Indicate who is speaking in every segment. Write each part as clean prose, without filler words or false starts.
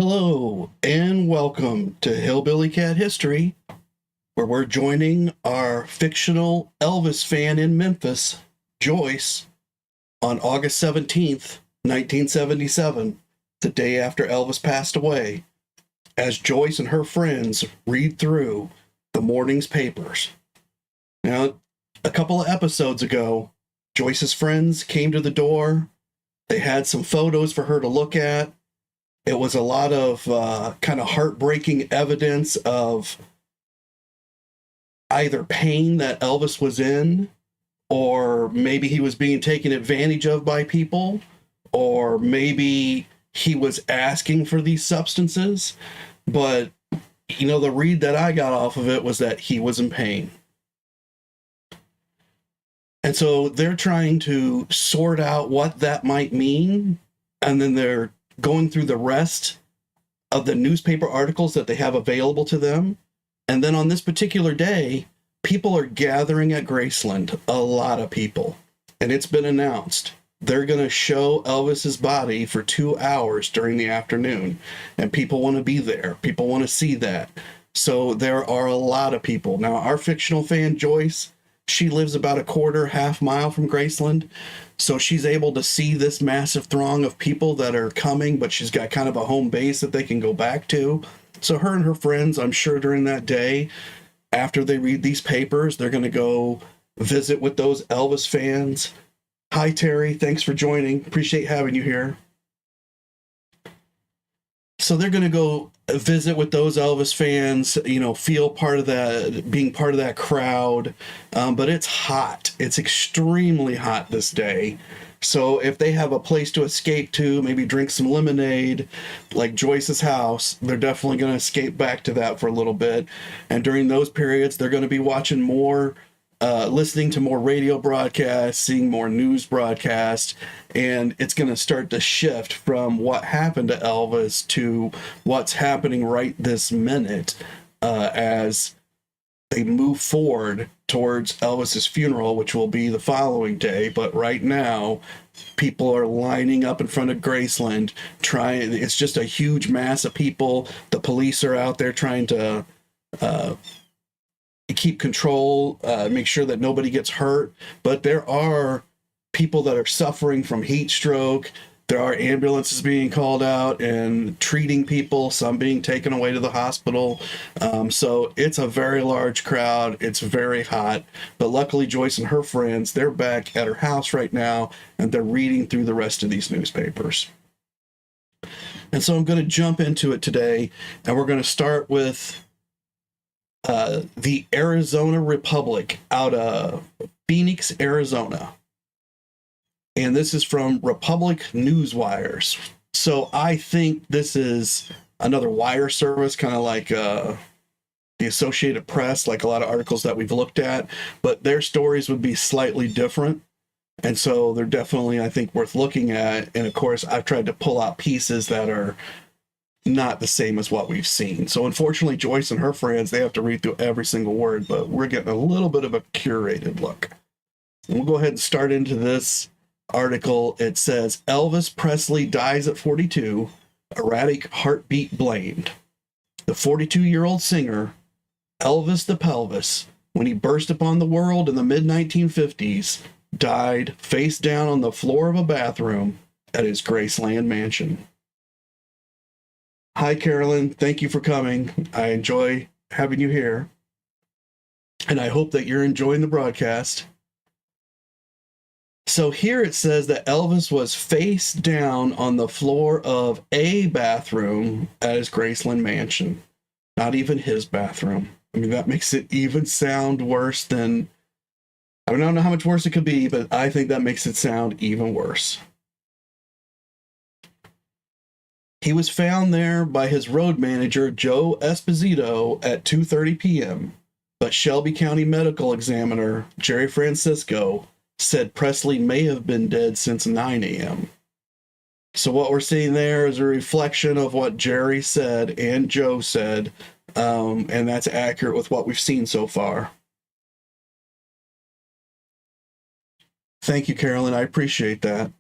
Speaker 1: Hello and welcome to Hillbilly Cat History, where we're joining our fictional Elvis fan in Memphis, Joyce, on August 17th, 1977, the day after Elvis passed away, as Joyce and her friends read through the morning's papers. Now, a couple of episodes ago, Joyce's friends came to the door. They had some photos for her to look at. It was a lot of kind of heartbreaking evidence of either pain that Elvis was in, or maybe he was being taken advantage of by people, or maybe he was asking for these substances. But, the read that I got off of it was that he was in pain. And so they're trying to sort out what that might mean, and then they're going through the rest of the newspaper articles that they have available to them. And then on this particular day, people are gathering at Graceland, a lot of people. And it's been announced they're going to show Elvis's body for 2 hours during the afternoon. And people want to be there. People want to see that. So there are a lot of people. Now, our fictional fan, Joyce, she lives about a half mile from Graceland. So she's able to see this massive throng of people that are coming, but she's got kind of a home base that they can go back to. So her and her friends, I'm sure during that day, after they read these papers, they're going to go visit with those Elvis fans. Hi, Terry. Thanks for joining. Appreciate having you here. So they're going to go visit with those Elvis fans, feel part of that, being part of that crowd. But it's hot. It's extremely hot this day. So if they have a place to escape to, maybe drink some lemonade, like Joyce's house, they're definitely going to escape back to that for a little bit. And during those periods, they're going to be watching more, listening to more radio broadcasts, seeing more news broadcasts, and it's going to start to shift from what happened to Elvis to what's happening right this minute as they move forward towards Elvis's funeral, which will be the following day. But right now, people are lining up in front of Graceland, it's just a huge mass of people. The police are out there trying to keep control, make sure that nobody gets hurt. But there are people that are suffering from heat stroke. There are ambulances being called out and treating people, some being taken away to the hospital. So it's a very large crowd. It's very hot. But luckily, Joyce and her friends, they're back at her house right now, and they're reading through the rest of these newspapers. And so I'm going to jump into it today, and we're going to start with the Arizona Republic out of Phoenix, Arizona. And this is from Republic Newswires. So I think this is another wire service, kind of like the Associated Press, like a lot of articles that we've looked at, but their stories would be slightly different. And so they're definitely, I think, worth looking at. And of course, I've tried to pull out pieces that are not the same as what we've seen. So unfortunately, Joyce and her friends, they have to read through every single word, but we're getting a little bit of a curated look. And we'll go ahead and start into this article. It says, Elvis Presley dies at 42, erratic heartbeat blamed. The 42-year-old singer, Elvis the Pelvis, when he burst upon the world in the mid-1950s, died face down on the floor of a bathroom at his Graceland mansion. Hi, Carolyn. Thank you for coming. I enjoy having you here. And I hope that you're enjoying the broadcast. So here it says that Elvis was face down on the floor of a bathroom at his Graceland mansion. Not even his bathroom. I mean, that makes it even sound worse than... I don't know how much worse it could be, but I think that makes it sound even worse. He was found there by his road manager, Joe Esposito, at 2:30 p.m., but Shelby County Medical Examiner, Jerry Francisco, said Presley may have been dead since 9 a.m. So what we're seeing there is a reflection of what Jerry said and Joe said, and that's accurate with what we've seen so far. Thank you, Carolyn. I appreciate that.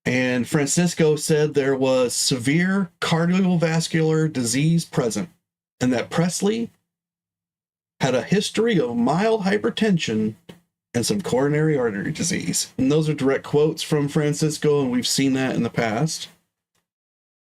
Speaker 1: And Francisco said there was severe cardiovascular disease present, and that Presley had a history of mild hypertension and some coronary artery disease. And those are direct quotes from Francisco, and we've seen that in the past.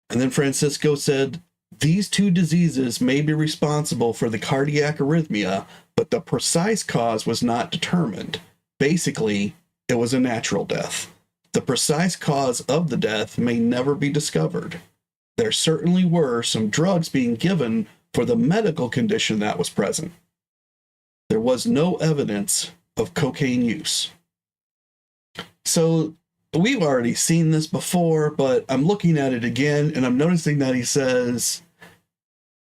Speaker 1: And then Francisco said, these two diseases may be responsible for the cardiac arrhythmia, but the precise cause was not determined. Basically, it was a natural death. The precise cause of the death may never be discovered. There certainly were some drugs being given for the medical condition that was present. There was no evidence of cocaine use. So we've already seen this before, but I'm looking at it again, and I'm noticing that he says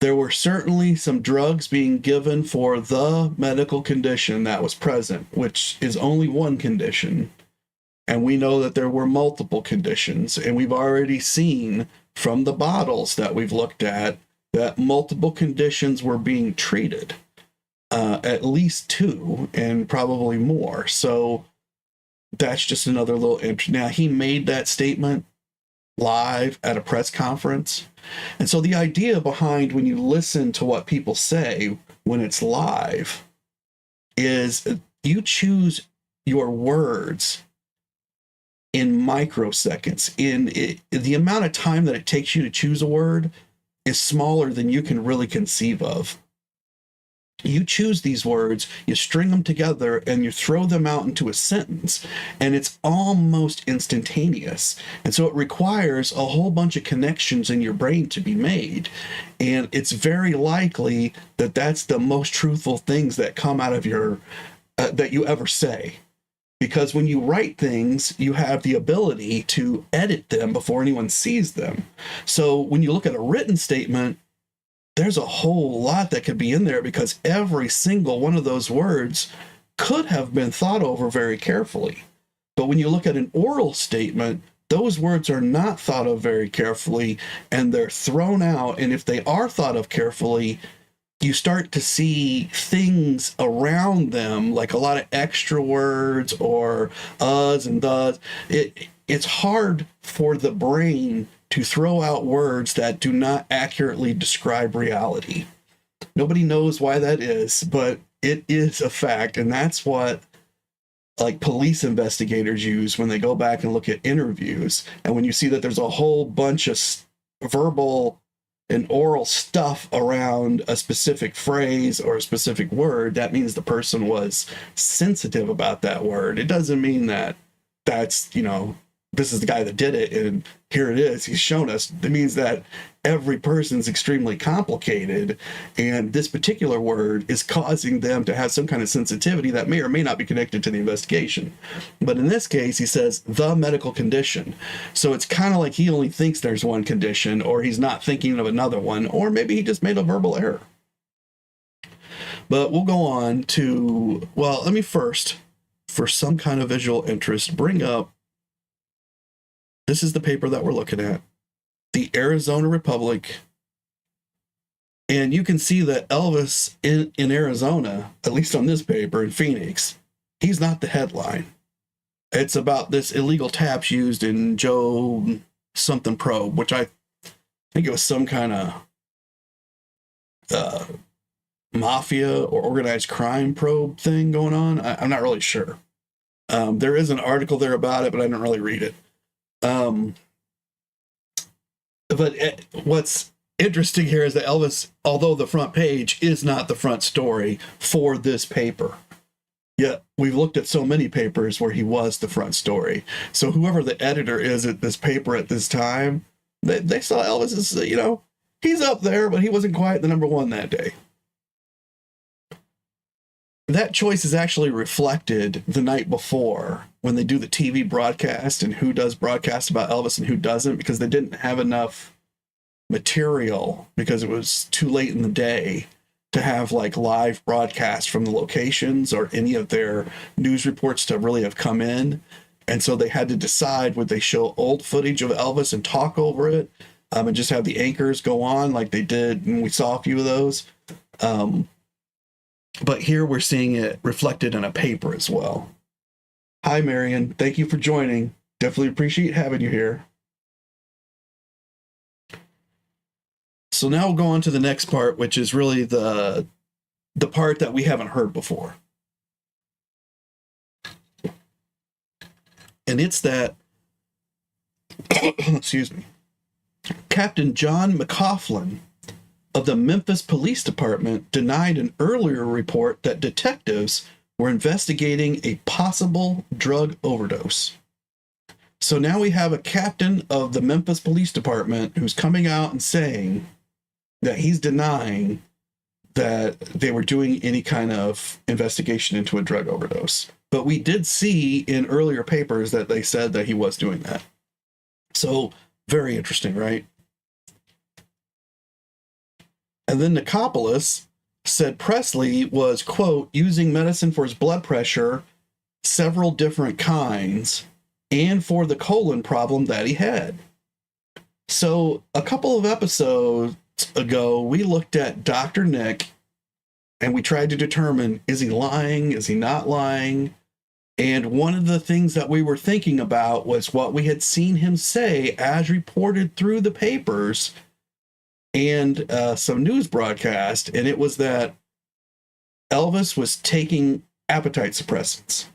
Speaker 1: there were certainly some drugs being given for the medical condition that was present, which is only one condition. And we know that there were multiple conditions, and we've already seen from the bottles that we've looked at that multiple conditions were being treated, at least two, and probably more. So that's just another little entry. Now, he made that statement live at a press conference. And so the idea behind when you listen to what people say when it's live is you choose your words in microseconds. The amount of time that it takes you to choose a word is smaller than you can really conceive of. You choose these words, you string them together, and you throw them out into a sentence, and it's almost instantaneous. And so it requires a whole bunch of connections in your brain to be made. And it's very likely that that's the most truthful things that come out of your, that you ever say. Because when you write things, you have the ability to edit them before anyone sees them. So when you look at a written statement, there's a whole lot that could be in there because every single one of those words could have been thought over very carefully. But when you look at an oral statement, those words are not thought of very carefully and they're thrown out. And if they are thought of carefully, you start to see things around them, like a lot of extra words or uhs and thus. It's hard for the brain to throw out words that do not accurately describe reality. Nobody knows why that is, but it is a fact. And that's what like police investigators use when they go back and look at interviews. And when you see that there's a whole bunch of verbal and oral stuff around a specific phrase or a specific word, that means the person was sensitive about that word. It doesn't mean that that's, this is the guy that did it and here it is, he's shown us. It means that every person's extremely complicated and this particular word is causing them to have some kind of sensitivity that may or may not be connected to the investigation. But in this case, he says the medical condition. So it's kind of like he only thinks there's one condition, or he's not thinking of another one, or maybe he just made a verbal error. But we'll go on to, well, let me first, for some kind of visual interest, bring up, this is the paper that we're looking at, the Arizona Republic. And you can see that Elvis in Arizona, at least on this paper in Phoenix, he's not the headline. It's about this illegal taps used in Joe something probe, which I think it was some kind of mafia or organized crime probe thing going on. I'm not really sure. There is an article there about it, but I didn't really read it. But what's interesting here is that Elvis, although the front page is not the front story for this paper, yet we've looked at so many papers where he was the front story. So whoever the editor is at this paper at this time, they saw Elvis as, he's up there, but he wasn't quite the number one that day. That choice is actually reflected the night before when they do the TV broadcast and who does broadcast about Elvis and who doesn't, because they didn't have enough material because it was too late in the day to have like live broadcasts from the locations or any of their news reports to really have come in. And so they had to decide, would they show old footage of Elvis and talk over it and just have the anchors go on like they did, and we saw a few of those. But here we're seeing it reflected in a paper as well. Hi, Marion. Thank you for joining. Definitely appreciate having you here. So now we'll go on to the next part, which is really the part that we haven't heard before. And it's that, excuse me, Captain John McCaughlin of the Memphis Police Department denied an earlier report that detectives were investigating a possible drug overdose. So now we have a captain of the Memphis Police Department who's coming out and saying that he's denying that they were doing any kind of investigation into a drug overdose. But we did see in earlier papers that they said that he was doing that. So very interesting, right? And then Nicopolis said Presley was, quote, using medicine for his blood pressure, several different kinds, and for the colon problem that he had. So a couple of episodes ago, we looked at Dr. Nick and we tried to determine, is he lying? Is he not lying? And one of the things that we were thinking about was what we had seen him say as reported through the papers and some news broadcast. And it was that Elvis was taking appetite suppressants.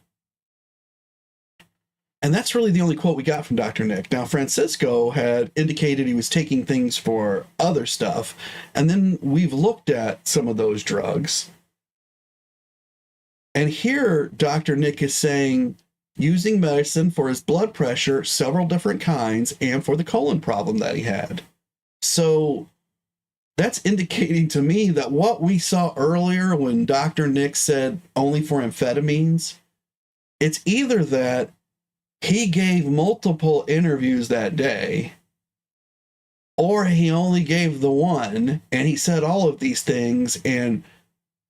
Speaker 1: And that's really the only quote we got from Dr. Nick. Now, Francisco had indicated he was taking things for other stuff. And then we've looked at some of those drugs. And here, Dr. Nick is saying using medicine for his blood pressure, several different kinds, and for the colon problem that he had. So that's indicating to me that what we saw earlier when Dr. Nick said only for amphetamines, it's either that he gave multiple interviews that day, or he only gave the one, and he said all of these things, and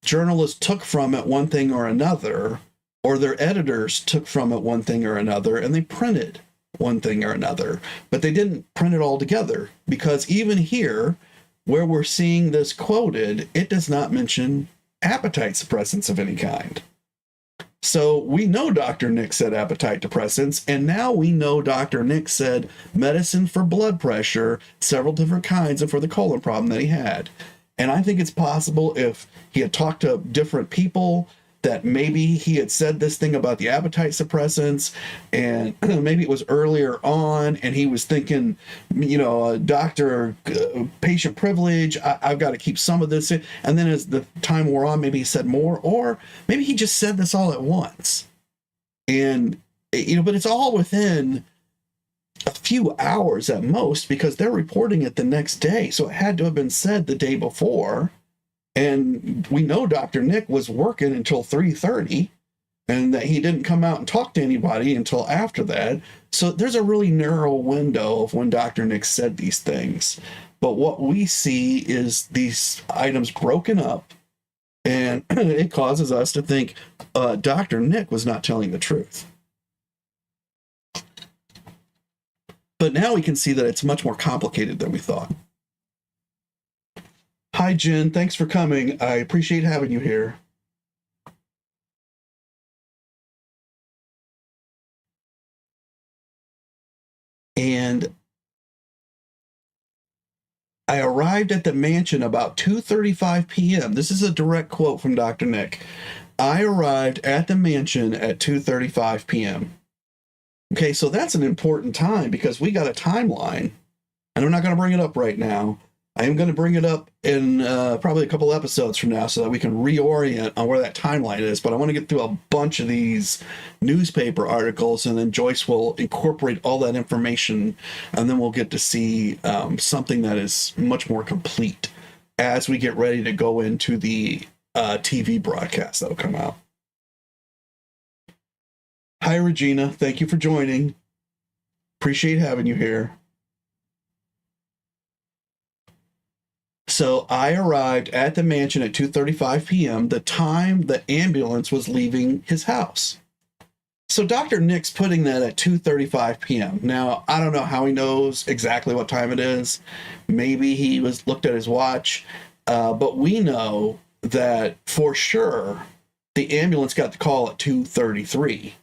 Speaker 1: journalists took from it one thing or another, or their editors took from it one thing or another, and they printed one thing or another. But they didn't print it all together, because even here, where we're seeing this quoted, it does not mention appetite suppressants of any kind. So we know Dr. Nick said appetite depressants, and now we know Dr. Nick said medicine for blood pressure, several different kinds, and for the colon problem that he had. And I think it's possible if he had talked to different people that maybe he had said this thing about the appetite suppressants, and maybe it was earlier on and he was thinking, you know, doctor, patient privilege, I've got to keep some of this in. And then as the time wore on, maybe he said more, or maybe he just said this all at once. And, you know, but it's all within a few hours at most, because they're reporting it the next day. So it had to have been said the day before. And we know Dr. Nick was working until 3:30, and that he didn't come out and talk to anybody until after that. So there's a really narrow window of when Dr. Nick said these things. But what we see is these items broken up, and it causes us to think Dr. Nick was not telling the truth. But now we can see that it's much more complicated than we thought. Hi, Jen. Thanks for coming. I appreciate having you here. And I arrived at the mansion about 2:35 p.m. This is a direct quote from Dr. Nick. I arrived at the mansion at 2:35 p.m. Okay, so that's an important time, because we got a timeline, and I'm not going to bring it up right now. I am going to bring it up in probably a couple episodes from now so that we can reorient on where that timeline is. But I want to get through a bunch of these newspaper articles, and then Joyce will incorporate all that information, and then we'll get to see something that is much more complete as we get ready to go into the TV broadcast that will come out. Hi, Regina. Thank you for joining. Appreciate having you here. So I arrived at the mansion at 2:35 p.m., the time the ambulance was leaving his house. So Dr. Nick's putting that at 2:35 p.m. Now, I don't know how he knows exactly what time it is. Maybe he looked at his watch, but we know that for sure the ambulance got the call at 2:33.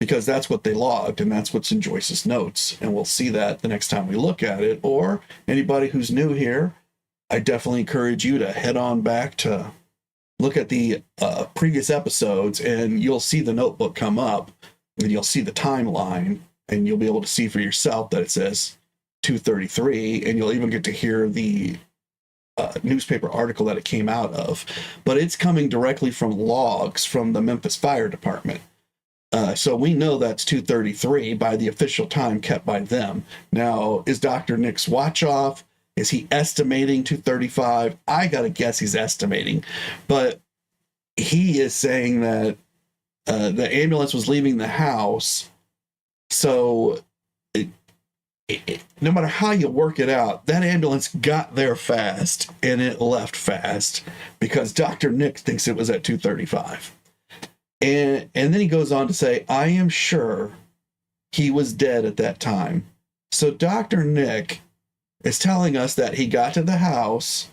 Speaker 1: because that's what they logged and that's what's in Joyce's notes. And we'll see that the next time we look at it. Or anybody who's new here, I definitely encourage you to head on back to look at the previous episodes, and you'll see the notebook come up and you'll see the timeline, and you'll be able to see for yourself that it says 2:33, and you'll even get to hear the newspaper article that it came out of. But it's coming directly from logs from the Memphis Fire Department. So we know that's 2:33 by the official time kept by them. Now, is Dr. Nick's watch off? Is he estimating 2:35? I got to guess he's estimating. But he is saying that the ambulance was leaving the house. So no matter how you work it out, that ambulance got there fast and it left fast because Dr. Nick thinks it was at 2:35. And then he goes on to say, I am sure he was dead at that time. So Dr. Nick is telling us that he got to the house,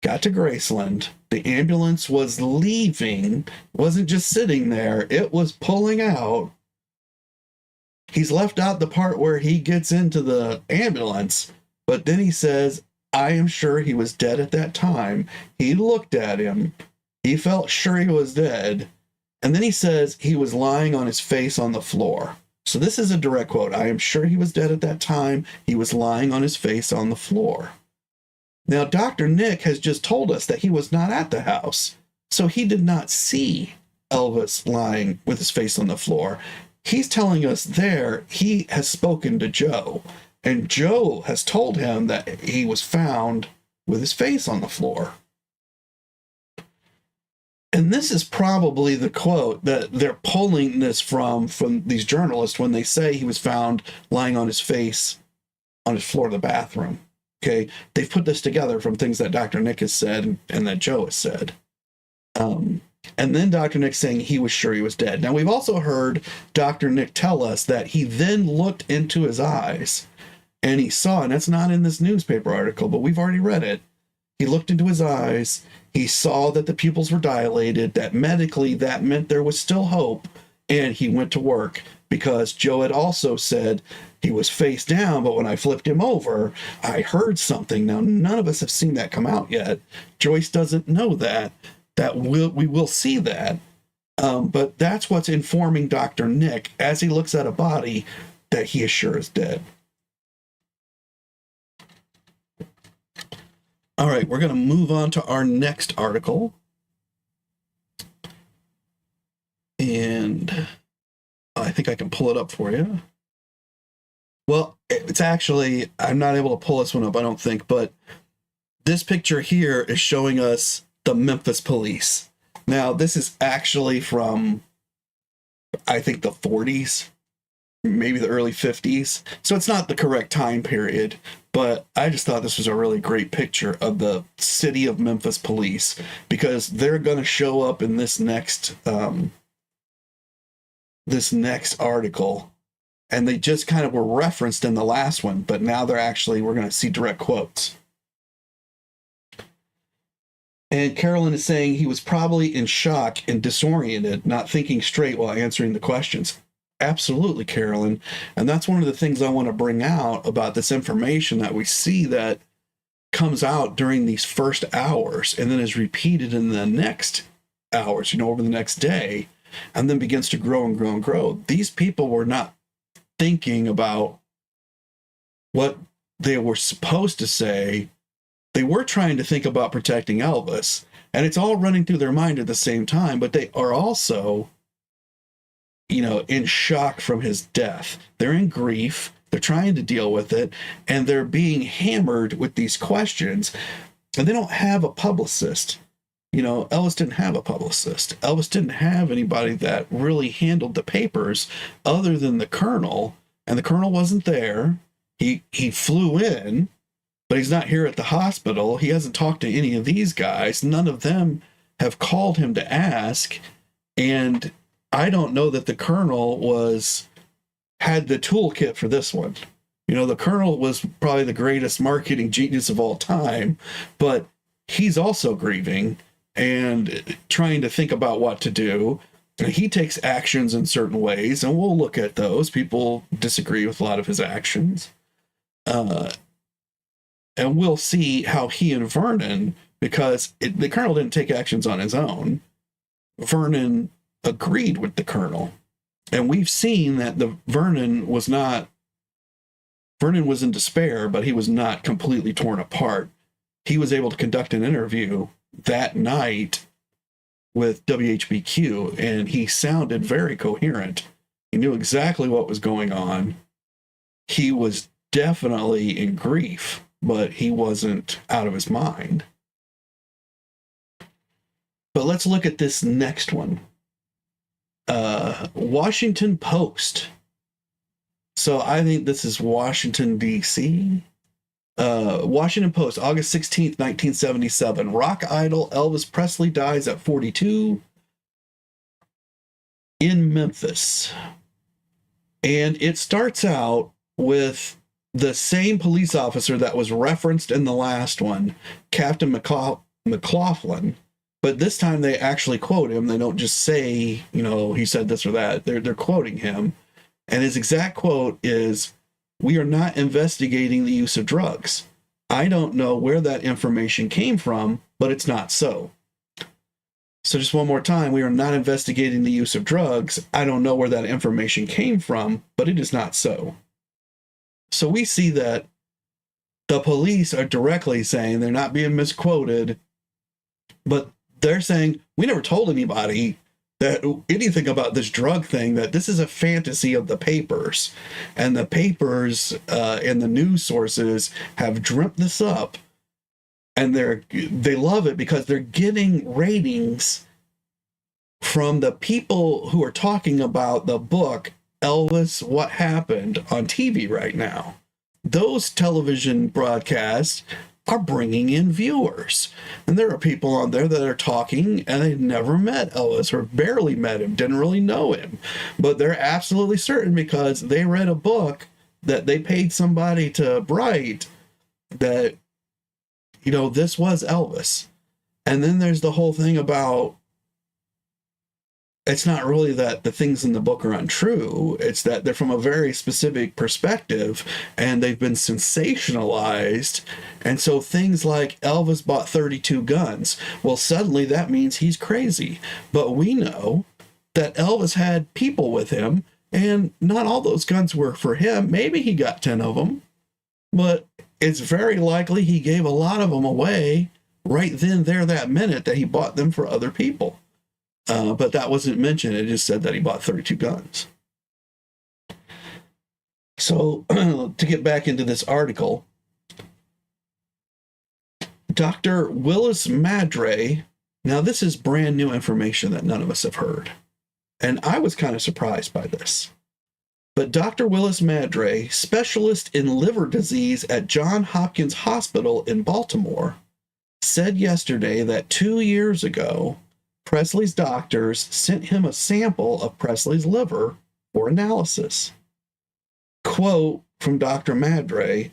Speaker 1: got to Graceland, the ambulance was leaving, wasn't just sitting there, it was pulling out. He's left out the part where he gets into the ambulance, but then he says, I am sure he was dead at that time. He looked at him, he felt sure he was dead. And then he says he was lying on his face on the floor. So this is a direct quote. I am sure he was dead at that time. He was lying on his face on the floor. Now, Dr. Nick has just told us that he was not at the house. So he did not see Elvis lying with his face on the floor. He's telling us there he has spoken to Joe. And Joe has told him that he was found with his face on the floor. And this is probably the quote that they're pulling this from these journalists when they say he was found lying on his face on his floor of the bathroom. Okay, they've put this together from things that Dr. Nick has said and that Joe has said. And then Dr. Nick saying he was sure he was dead. Now, we've also heard Dr. Nick tell us that he then looked into his eyes and he saw, and that's not in this newspaper article, but we've already read it. He looked into his eyes. He saw that the pupils were dilated, that medically that meant there was still hope, and he went to work because Joe had also said he was face down, but when I flipped him over, I heard something. Now, none of us have seen that come out yet. Joyce doesn't know that. We will see that. But that's what's informing Dr. Nick as he looks at a body that he is sure is dead. All right, we're going to move on to our next article. And I think I can pull it up for you. Well, it's actually, I'm not able to pull this one up, I don't think, but this picture here is showing us the Memphis Police. Now, this is actually from, I think, the 40s, maybe the early 50s. So it's not the correct time period, but I just thought this was a really great picture of the city of Memphis Police because they're going to show up in this next article. And they just kind of were referenced in the last one, but now we're going to see direct quotes. And Carolyn is saying he was probably in shock and disoriented, not thinking straight while answering the questions. Absolutely, Carolyn. And that's one of the things I want to bring out about this information that we see that comes out during these first hours and then is repeated in the next hours, over the next day, and then begins to grow and grow and grow. These people were not thinking about what they were supposed to say. They were trying to think about protecting Elvis, and it's all running through their mind at the same time, but they are also, in shock from his death. They're in grief, they're trying to deal with it, and they're being hammered with these questions, and they don't have a publicist. Elvis didn't have a publicist. Elvis didn't have anybody that really handled the papers other than the colonel, and the colonel wasn't there. He flew in, but he's not here at the hospital. He hasn't talked to any of these guys. None of them have called him to ask, and I don't know that the colonel had the toolkit for this one. The colonel was probably the greatest marketing genius of all time, but he's also grieving and trying to think about what to do. He takes actions in certain ways, and we'll look at those. People disagree with a lot of his actions. And we'll see how he and Vernon, because the colonel didn't take actions on his own, Vernon agreed with the colonel. And we've seen that Vernon was in despair, but he was not completely torn apart. He was able to conduct an interview that night with WHBQ, and he sounded very coherent. He knew exactly what was going on. He was definitely in grief, but he wasn't out of his mind. But let's look at this next one. Washington Post. So I think this is Washington, D.C. Washington Post, August 16th, 1977. Rock idol Elvis Presley dies at 42 in Memphis. And it starts out with the same police officer that was referenced in the last one, Captain McLaughlin. But this time they actually quote him. They don't just say, he said this or that. They're quoting him. And his exact quote is, "We are not investigating the use of drugs. I don't know where that information came from, but it's not so." So just one more time, we are not investigating the use of drugs. I don't know where that information came from, but it is not so. So we see that the police are directly saying, they're not being misquoted, but they're saying, we never told anybody that anything about this drug thing, that this is a fantasy of the papers. And the papers and the news sources have dreamt this up. And they love it because they're getting ratings from the people who are talking about the book, Elvis, What Happened, on TV right now. Those television broadcasts are bringing in viewers. And there are people on there that are talking and they've never met Elvis or barely met him, didn't really know him. But they're absolutely certain because they read a book that they paid somebody to write that, this was Elvis. And then there's the whole thing about, it's not really that the things in the book are untrue. It's that they're from a very specific perspective and they've been sensationalized. And so things like Elvis bought 32 guns. Well, suddenly that means he's crazy. But we know that Elvis had people with him and not all those guns were for him. Maybe he got 10 of them, but it's very likely he gave a lot of them away right then, there, that minute that he bought them for other people. But that wasn't mentioned. It just said that he bought 32 guns. So to get back into this article, Dr. Willis Madre, now this is brand new information that none of us have heard. And I was kind of surprised by this. But Dr. Willis Madre, specialist in liver disease at Johns Hopkins Hospital in Baltimore, said yesterday that 2 years ago, Presley's doctors sent him a sample of Presley's liver for analysis. Quote from Dr. Madre,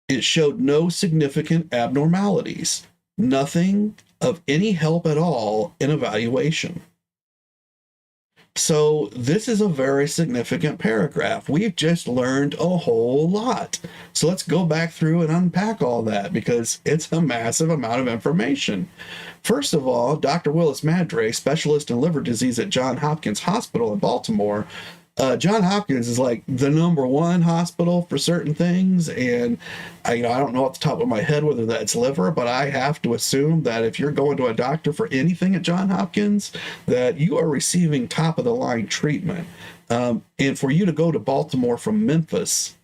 Speaker 1: "It showed no significant abnormalities, nothing of any help at all in evaluation." So this is a very significant paragraph. We've just learned a whole lot. So let's go back through and unpack all that because it's a massive amount of information. First of all, Dr. Willis Madre, specialist in liver disease at Johns Hopkins Hospital in Baltimore. Johns Hopkins is like the #1 hospital for certain things. And I don't know off the top of my head whether that's liver, but I have to assume that if you're going to a doctor for anything at Johns Hopkins, that you are receiving top of the line treatment. And for you to go to Baltimore from Memphis,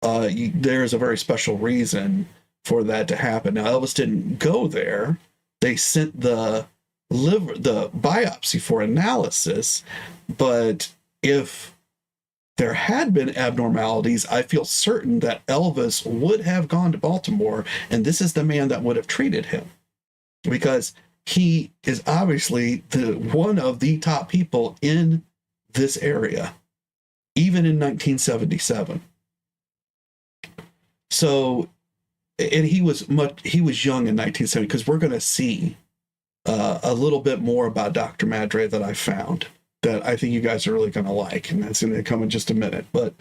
Speaker 1: there's a very special reason for that to happen. Now, Elvis didn't go there. They sent the biopsy for analysis, but if there had been abnormalities, I feel certain that Elvis would have gone to Baltimore, and this is the man that would have treated him, because he is obviously one of the top people in this area, even in 1977. So, and he was young in 1970, because we're going to see a little bit more about Dr. Madre that I found. that I think you guys are really going to like, and that's going to come in just a minute. But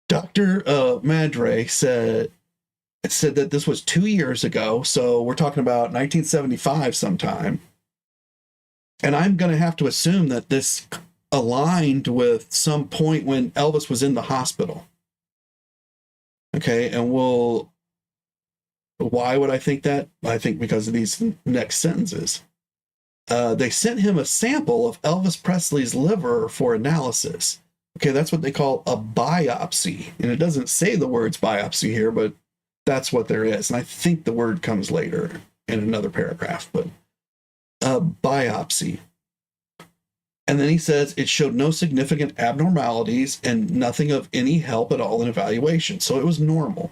Speaker 1: Dr. Madre said that this was 2 years ago, so we're talking about 1975 sometime. And I'm going to have to assume that this aligned with some point when Elvis was in the hospital. Okay, and why would I think that? I think because of these next sentences. They sent him a sample of Elvis Presley's liver for analysis. Okay, that's what they call a biopsy. And it doesn't say the words biopsy here, but that's what there is. And I think the word comes later in another paragraph, but a biopsy. And then he says it showed no significant abnormalities and nothing of any help at all in evaluation. So it was normal.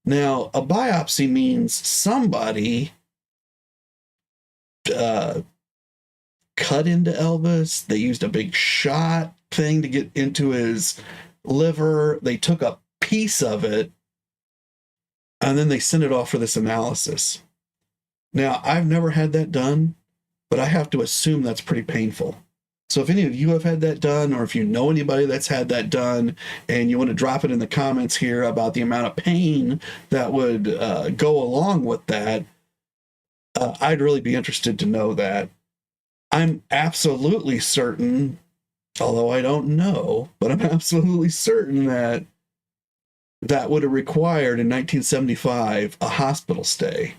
Speaker 1: Now, a biopsy means somebody cut into Elvis. They used a big shot thing to get into his liver. They took a piece of it, and then they sent it off for this analysis. Now, I've never had that done, but I have to assume that's pretty painful. So if any of you have had that done, or if you know anybody that's had that done, and you want to drop it in the comments here about the amount of pain that would go along with that, I'd really be interested to know that. I'm absolutely certain, although I don't know, but I'm absolutely certain that that would have required in 1975 a hospital stay.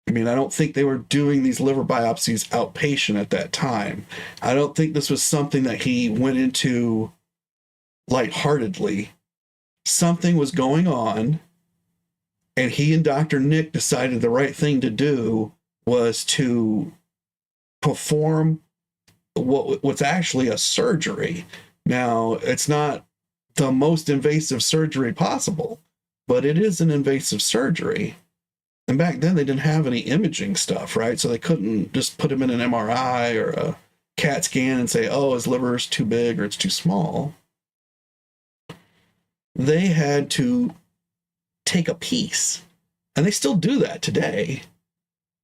Speaker 1: I mean, I don't think they were doing these liver biopsies outpatient at that time. I don't think this was something that he went into lightheartedly. Something was going on, and he and Dr. Nick decided the right thing to do was to perform what's actually a surgery. Now, it's not the most invasive surgery possible, but it is an invasive surgery. And back then, they didn't have any imaging stuff, right? So they couldn't just put him in an MRI or a CAT scan and say, oh, his liver is too big or it's too small. They had to take a piece. And they still do that today.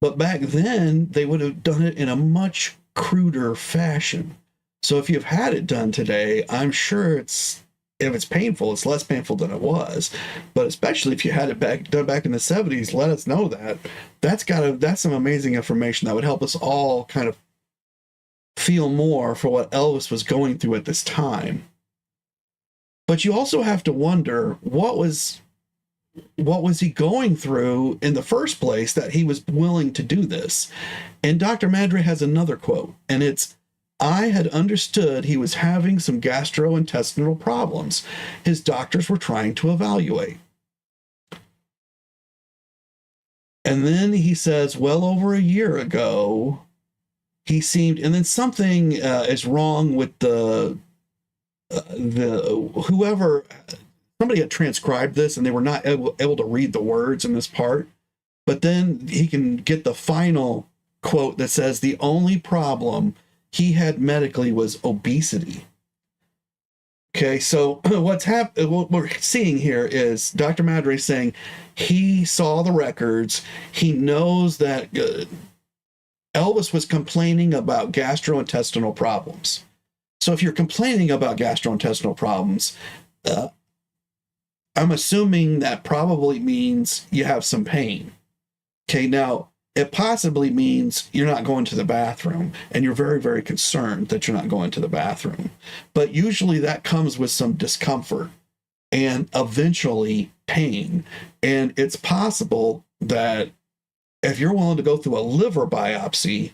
Speaker 1: But back then, they would have done it in a much cruder fashion. So if you've had it done today, I'm sure if it's painful, it's less painful than it was. But especially if you had it done back in the 70s, let us know that. That's some amazing information that would help us all kind of feel more for what Elvis was going through at this time. But you also have to wonder, what was he going through in the first place that he was willing to do this? And Dr. Madre has another quote, and it's, I had understood he was having some gastrointestinal problems. His doctors were trying to evaluate. And then he says, well over a year ago, he seemed, and then something is wrong with whoever, somebody had transcribed this and they were not able to read the words in this part. But then he can get the final quote that says, the only problem he had medically was obesity. Okay, so what we're seeing here is Dr. Madre saying he saw the records. He knows that Elvis was complaining about gastrointestinal problems. So if you're complaining about gastrointestinal problems, I'm assuming that probably means you have some pain. Okay, now it possibly means you're not going to the bathroom and you're very, very concerned that you're not going to the bathroom. But usually that comes with some discomfort and eventually pain. And it's possible that if you're willing to go through a liver biopsy,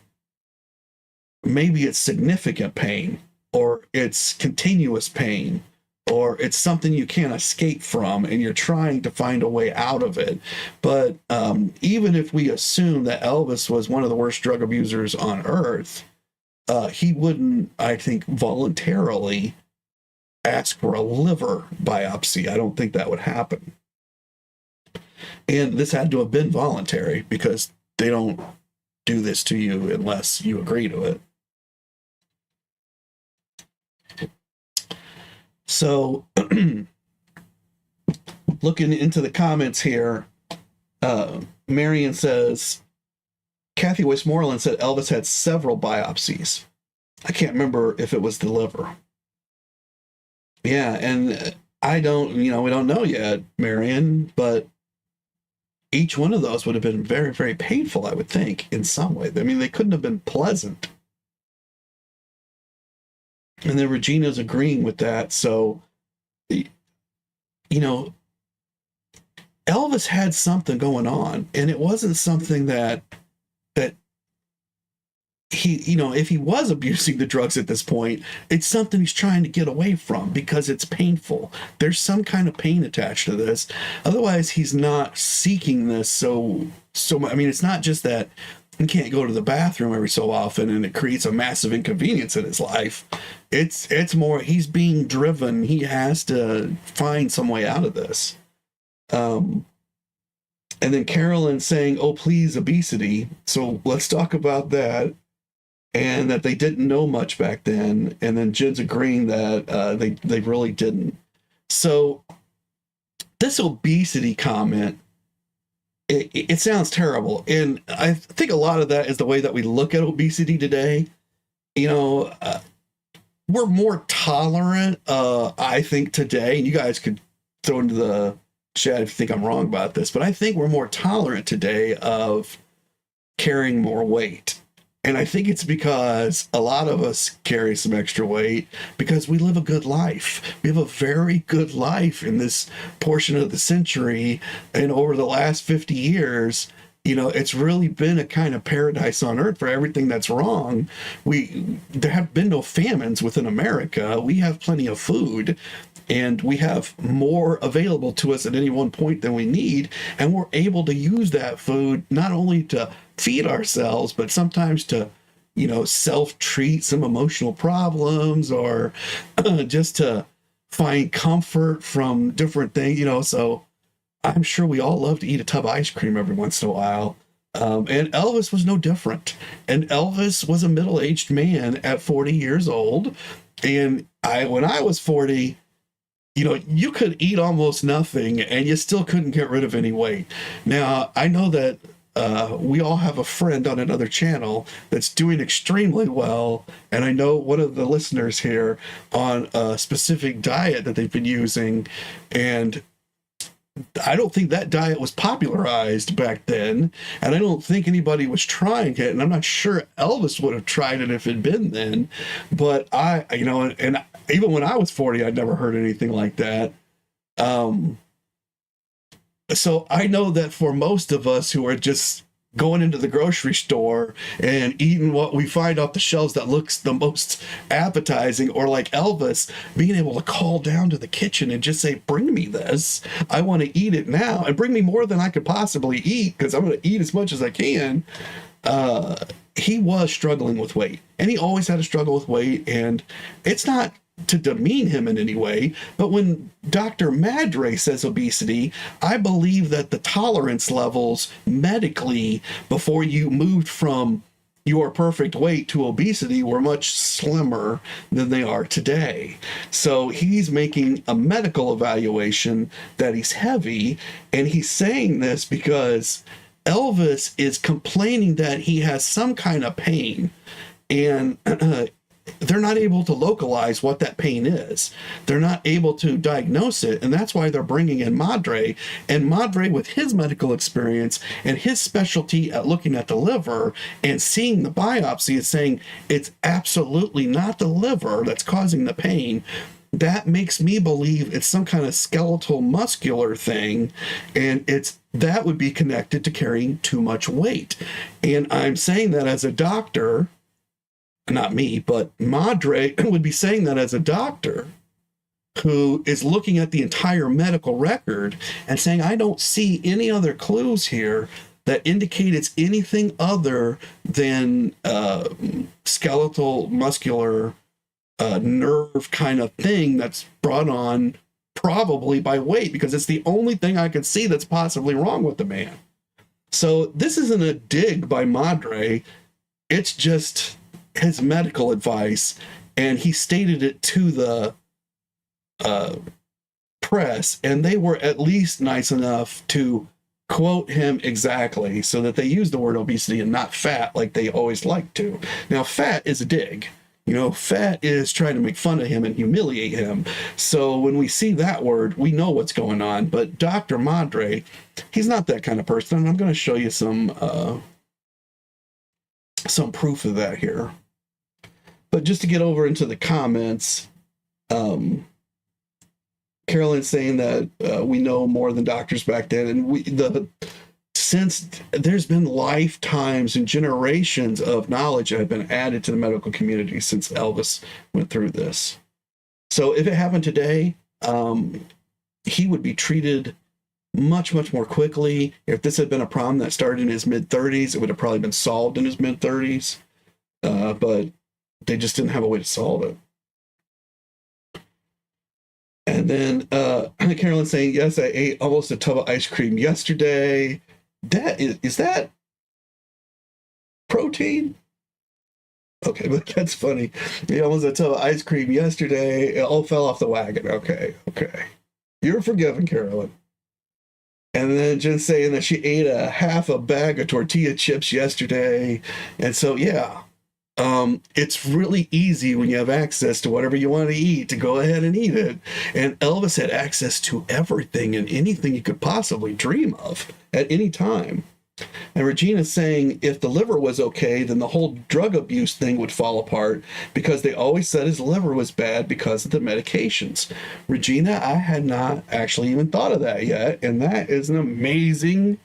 Speaker 1: maybe it's significant pain, or it's continuous pain, or it's something you can't escape from and you're trying to find a way out of it. But even if we assume that Elvis was one of the worst drug abusers on earth, he wouldn't, I think, voluntarily ask for a liver biopsy. I don't think that would happen. And this had to have been voluntary because they don't do this to you unless you agree to it. So, looking into the comments here, Marion says, Kathy Westmoreland said Elvis had several biopsies. I can't remember if it was the liver. Yeah, and I don't, we don't know yet, Marion, but each one of those would have been very, very painful, I would think, in some way. I mean, they couldn't have been pleasant. And then Regina's agreeing with that. So, know, Elvis had something going on, and it wasn't something that he, if he was abusing the drugs at this point, it's something he's trying to get away from because it's painful. There's some kind of pain attached to this. Otherwise, he's not seeking this so much. I mean, it's not just that he can't go to the bathroom every so often and it creates a massive inconvenience in his life. It's more he's being driven. He has to find some way out of this. And then Carolyn saying, "Oh, please, obesity." So let's talk about that. And that they didn't know much back then. And then Jen's agreeing that they really didn't. So this obesity comment, it sounds terrible. And I think a lot of that is the way that we look at obesity today. We're more tolerant, I think, today. And you guys could throw into the chat if you think I'm wrong about this. But I think we're more tolerant today of carrying more weight. And I think it's because a lot of us carry some extra weight because we live a good life. We have a very good life in this portion of the century. And over the last 50 years, it's really been a kind of paradise on earth for everything that's wrong. There have been no famines within America. We have plenty of food. And we have more available to us at any one point than we need. And we're able to use that food not only to feed ourselves, but sometimes to, self-treat some emotional problems or just to find comfort from different things, So I'm sure we all love to eat a tub of ice cream every once in a while. And Elvis was no different. And Elvis was a middle-aged man at 40 years old. And when I was 40, you could eat almost nothing and you still couldn't get rid of any weight. Now, I know that we all have a friend on another channel that's doing extremely well. And I know one of the listeners here on a specific diet that they've been using. And I don't think that diet was popularized back then. And I don't think anybody was trying it. And I'm not sure Elvis would have tried it if it had been then. But and even when I was 40, I'd never heard anything like that. So I know that for most of us who are just going into the grocery store and eating what we find off the shelves that looks the most appetizing, or like Elvis, being able to call down to the kitchen and just say, "Bring me this. I want to eat it now, and bring me more than I could possibly eat because I'm going to eat as much as I can." He was struggling with weight, and he always had a struggle with weight, and it's not to demean him in any way, but when Dr. Madre says obesity, I believe that the tolerance levels medically before you moved from your perfect weight to obesity were much slimmer than they are today. So he's making a medical evaluation that he's heavy, and he's saying this because Elvis is complaining that he has some kind of pain, and they're not able to localize what that pain is. They're not able to diagnose it, and that's why they're bringing in Madre. And Madre, with his medical experience and his specialty at looking at the liver and seeing the biopsy, is saying it's absolutely not the liver that's causing the pain. That makes me believe it's some kind of skeletal muscular thing, and that would be connected to carrying too much weight. And I'm saying that as a doctor. Not me, but Madre would be saying that as a doctor who is looking at the entire medical record and saying, I don't see any other clues here that indicate it's anything other than skeletal, muscular, nerve kind of thing that's brought on probably by weight, because it's the only thing I could see that's possibly wrong with the man. So this isn't a dig by Madre. It's just his medical advice, and he stated it to the press, and they were at least nice enough to quote him exactly, so that they use the word obesity and not fat like they always like to. Now, fat is a dig. fat is trying to make fun of him and humiliate him. So when we see that word, we know what's going on. But Dr. Madre, he's not that kind of person. And I'm going to show you some proof of that here. But just to get over into the comments, Carolyn's saying that we know more than doctors back then, and since there's been lifetimes and generations of knowledge that have been added to the medical community since Elvis went through this. So if it happened today, he would be treated much, much more quickly. If this had been a problem that started in his mid-30s, it would have probably been solved in his mid-30s. But they just didn't have a way to solve it. And then Carolyn's saying, yes, I ate almost a tub of ice cream yesterday. Is that protein? Okay, but that's funny. He almost had a tub of ice cream yesterday. It all fell off the wagon. Okay. You're forgiven, Carolyn. And then just saying that she ate a half a bag of tortilla chips yesterday. And so, yeah, it's really easy when you have access to whatever you want to eat to go ahead and eat it. And Elvis had access to everything and anything you could possibly dream of at any time. And Regina's saying if the liver was okay, then the whole drug abuse thing would fall apart because they always said his liver was bad because of the medications. Regina, I had not actually even thought of that yet. And that is an amazing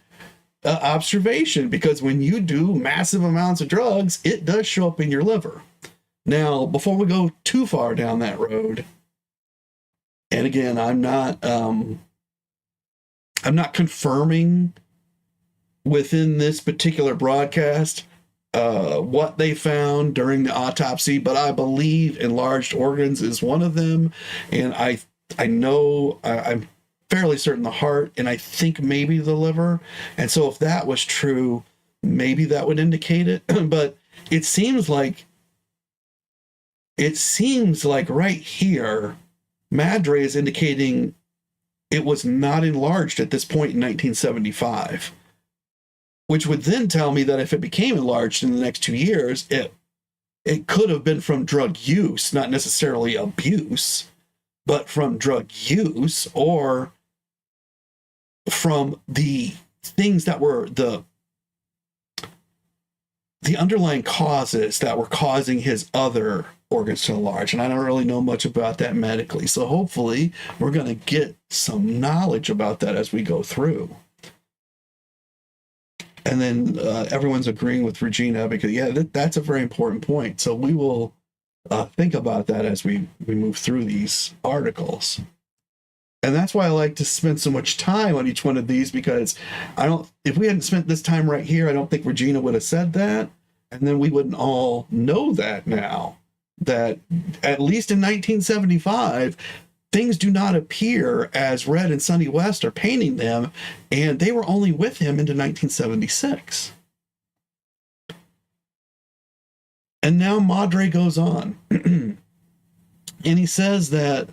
Speaker 1: observation, because when you do massive amounts of drugs, it does show up in your liver. Now, before we go too far down that road, and again, I'm not confirming within this particular broadcast what they found during the autopsy, but I believe enlarged organs is one of them, and I'm fairly certain the heart, and I think maybe the liver. And so if that was true, maybe that would indicate it. But it seems like right here, Madre is indicating it was not enlarged at this point in 1975, which would then tell me that if it became enlarged in the next 2 years, it could have been from drug use, not necessarily abuse, but from drug use, or from the things that were the underlying causes that were causing his other organs to enlarge. And I don't really know much about that medically. So hopefully we're going to get some knowledge about that as we go through. And then everyone's agreeing with Regina because, yeah, that's a very important point. So we will think about that as we move through these articles. And that's why I like to spend so much time on each one of these, because if we hadn't spent this time right here, I don't think Regina would have said that. And then we wouldn't all know that now, that at least in 1975, things do not appear as Red and Sonny West are painting them. And they were only with him into 1976. And now Madre goes on. And he says that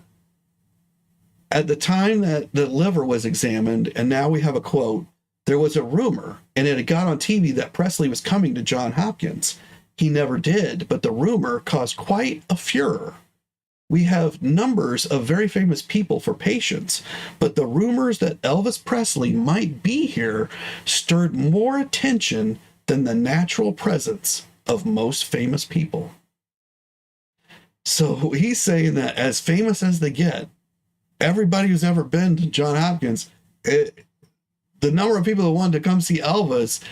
Speaker 1: at the time that the liver was examined, and now we have a quote, there was a rumor, and it had got on TV that Presley was coming to Johns Hopkins. He never did, but the rumor caused quite a furor. We have numbers of very famous people for patients, but the rumors that Elvis Presley might be here stirred more attention than the natural presence of most famous people. So he's saying that as famous as they get, everybody who's ever been to Johns Hopkins, the number of people that wanted to come see Elvis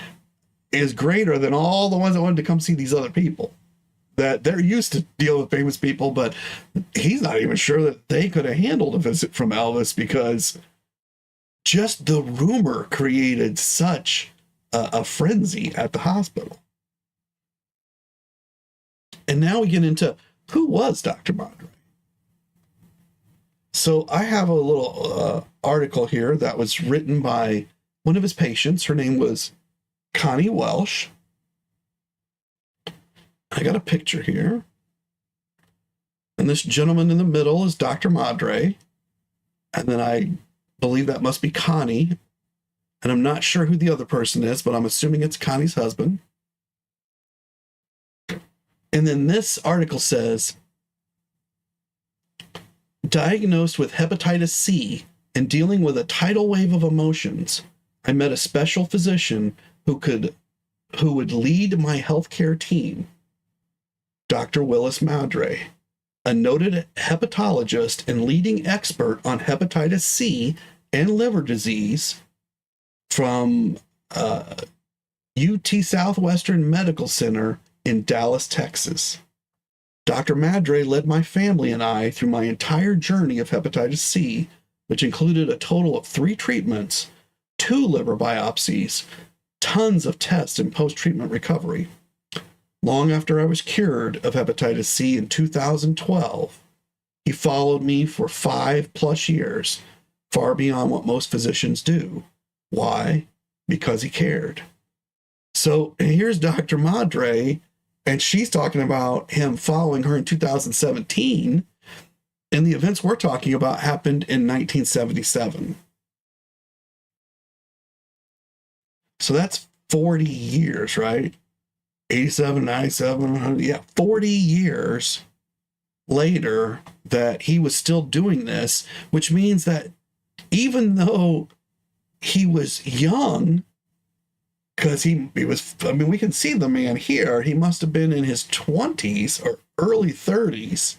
Speaker 1: is greater than all the ones that wanted to come see these other people. That they're used to deal with famous people, but he's not even sure that they could have handled a visit from Elvis, because just the rumor created such a frenzy at the hospital. And now we get into who was Dr. Madre. So I have a little article here that was written by one of his patients. Her name was Connie Welsh. I got a picture here. And this gentleman in the middle is Dr. Madre. And then I believe that must be Connie. And I'm not sure who the other person is, but I'm assuming it's Connie's husband. And then this article says, diagnosed with hepatitis C and dealing with a tidal wave of emotions, I met a special physician who would lead my healthcare team, Dr. Willis Madre, a noted hepatologist and leading expert on hepatitis C and liver disease from UT Southwestern Medical Center in Dallas, Texas. Dr. Madre led my family and I through my entire journey of hepatitis C, which included a total of 3 treatments, 2 liver biopsies, tons of tests and post-treatment recovery. Long after I was cured of hepatitis C in 2012, he followed me for 5+ years, far beyond what most physicians do. Why? Because he cared. So here's Dr. Madre, and she's talking about him following her in 2017, and the events we're talking about happened in 1977. So that's 40 years, right? 87, 97, yeah, 40 years later that he was still doing this, which means that even though he was young, because he was, I mean, we can see the man here, he must have been in his 20s or early 30s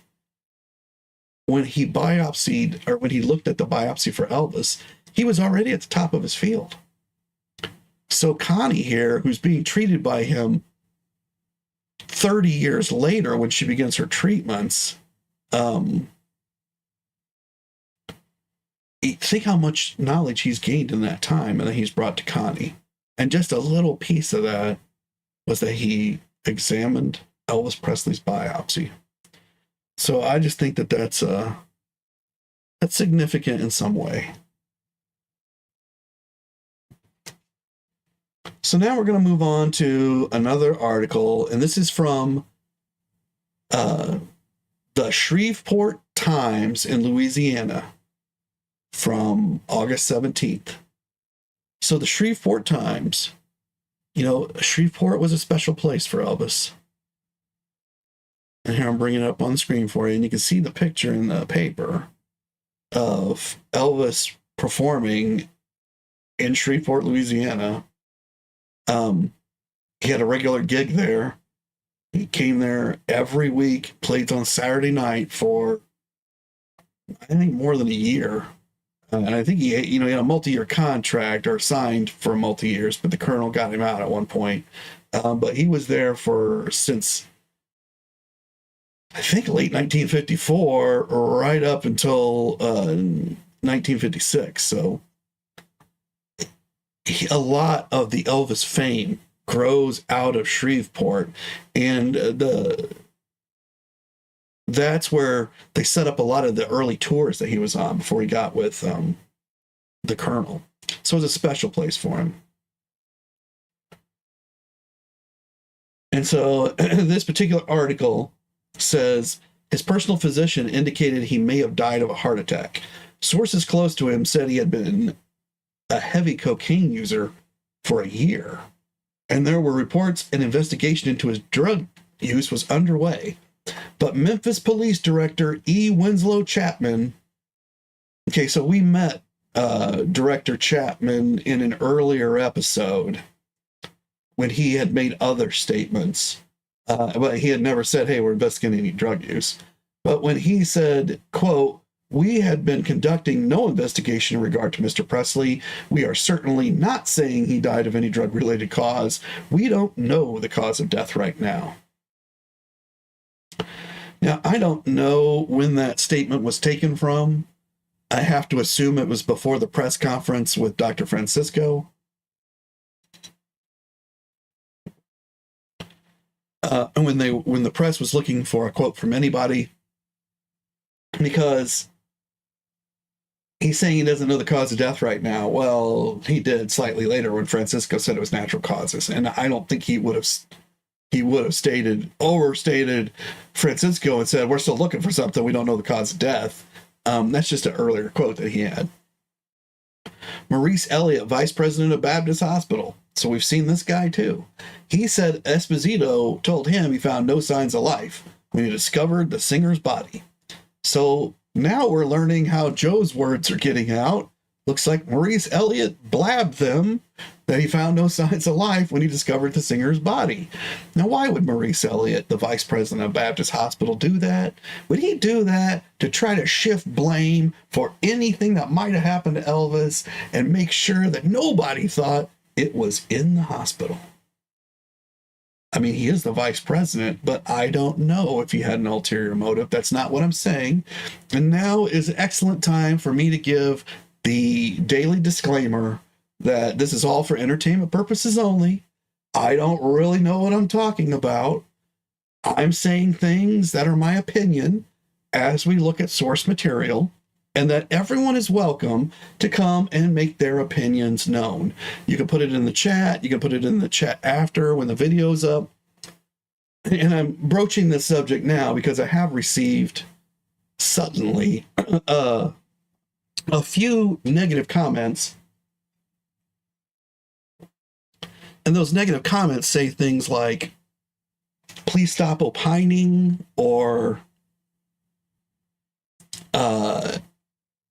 Speaker 1: when he biopsied, or when he looked at the biopsy for Elvis. He was already at the top of his field. So Connie here, who's being treated by him 30 years later when she begins her treatments, think how much knowledge he's gained in that time and that he's brought to Connie. And just a little piece of that was that he examined Elvis Presley's biopsy. So I just think that that's significant in some way. So now we're going to move on to another article, and this is from the Shreveport Times in Louisiana from August 17th. So the Shreveport Times, you know, Shreveport was a special place for Elvis. And here I'm bringing it up on the screen for you, and you can see the picture in the paper of Elvis performing in Shreveport, Louisiana. He had a regular gig there. He came there every week, played on Saturday night for, I think, more than a year. And I think he had a multi-year contract or signed for multi-years, but the colonel got him out at one point. But he was there since, I think, late 1954, right up until 1956. So a lot of the Elvis fame grows out of Shreveport, and that's where they set up a lot of the early tours that he was on before he got with the colonel. So it was a special place for him. And so this particular article says his personal physician indicated he may have died of a heart attack. Sources close to him said he had been a heavy cocaine user for a year, and there were reports an investigation into his drug use was underway. But Memphis Police Director E. Winslow Chapman, okay, so we met Director Chapman in an earlier episode when he had made other statements, but he had never said, hey, we're investigating any drug use. But when he said, quote, "We had been conducting no investigation in regard to Mr. Presley. We are certainly not saying he died of any drug-related cause. We don't know the cause of death right now." Now, I don't know when that statement was taken from. I have to assume it was before the press conference with Dr. Francisco. And when the press was looking for a quote from anybody, because he's saying he doesn't know the cause of death right now. Well, he did slightly later when Francisco said it was natural causes, and I don't think he would have overstated Francisco and said, we're still looking for something, we don't know the cause of death. That's just an earlier quote that he had. Maurice Elliott, vice president of Baptist Hospital. So we've seen this guy too. He said Esposito told him he found no signs of life when he discovered the singer's body. So now we're learning how Joe's words are getting out. Looks like Maurice Elliott blabbed them that he found no signs of life when he discovered the singer's body. Now, why would Maurice Elliott, the vice president of Baptist Hospital, do that? Would he do that to try to shift blame for anything that might have happened to Elvis and make sure that nobody thought it was in the hospital? I mean, he is the vice president, but I don't know if he had an ulterior motive. That's not what I'm saying. And now is an excellent time for me to give the daily disclaimer that this is all for entertainment purposes only. I don't really know what I'm talking about. I'm saying things that are my opinion as we look at source material, and that everyone is welcome to come and make their opinions known. You can put it in the chat. You can put it in the chat after when the video's up. And I'm broaching this subject now because I have received suddenly a few negative comments. And those negative comments say things like, please stop opining, or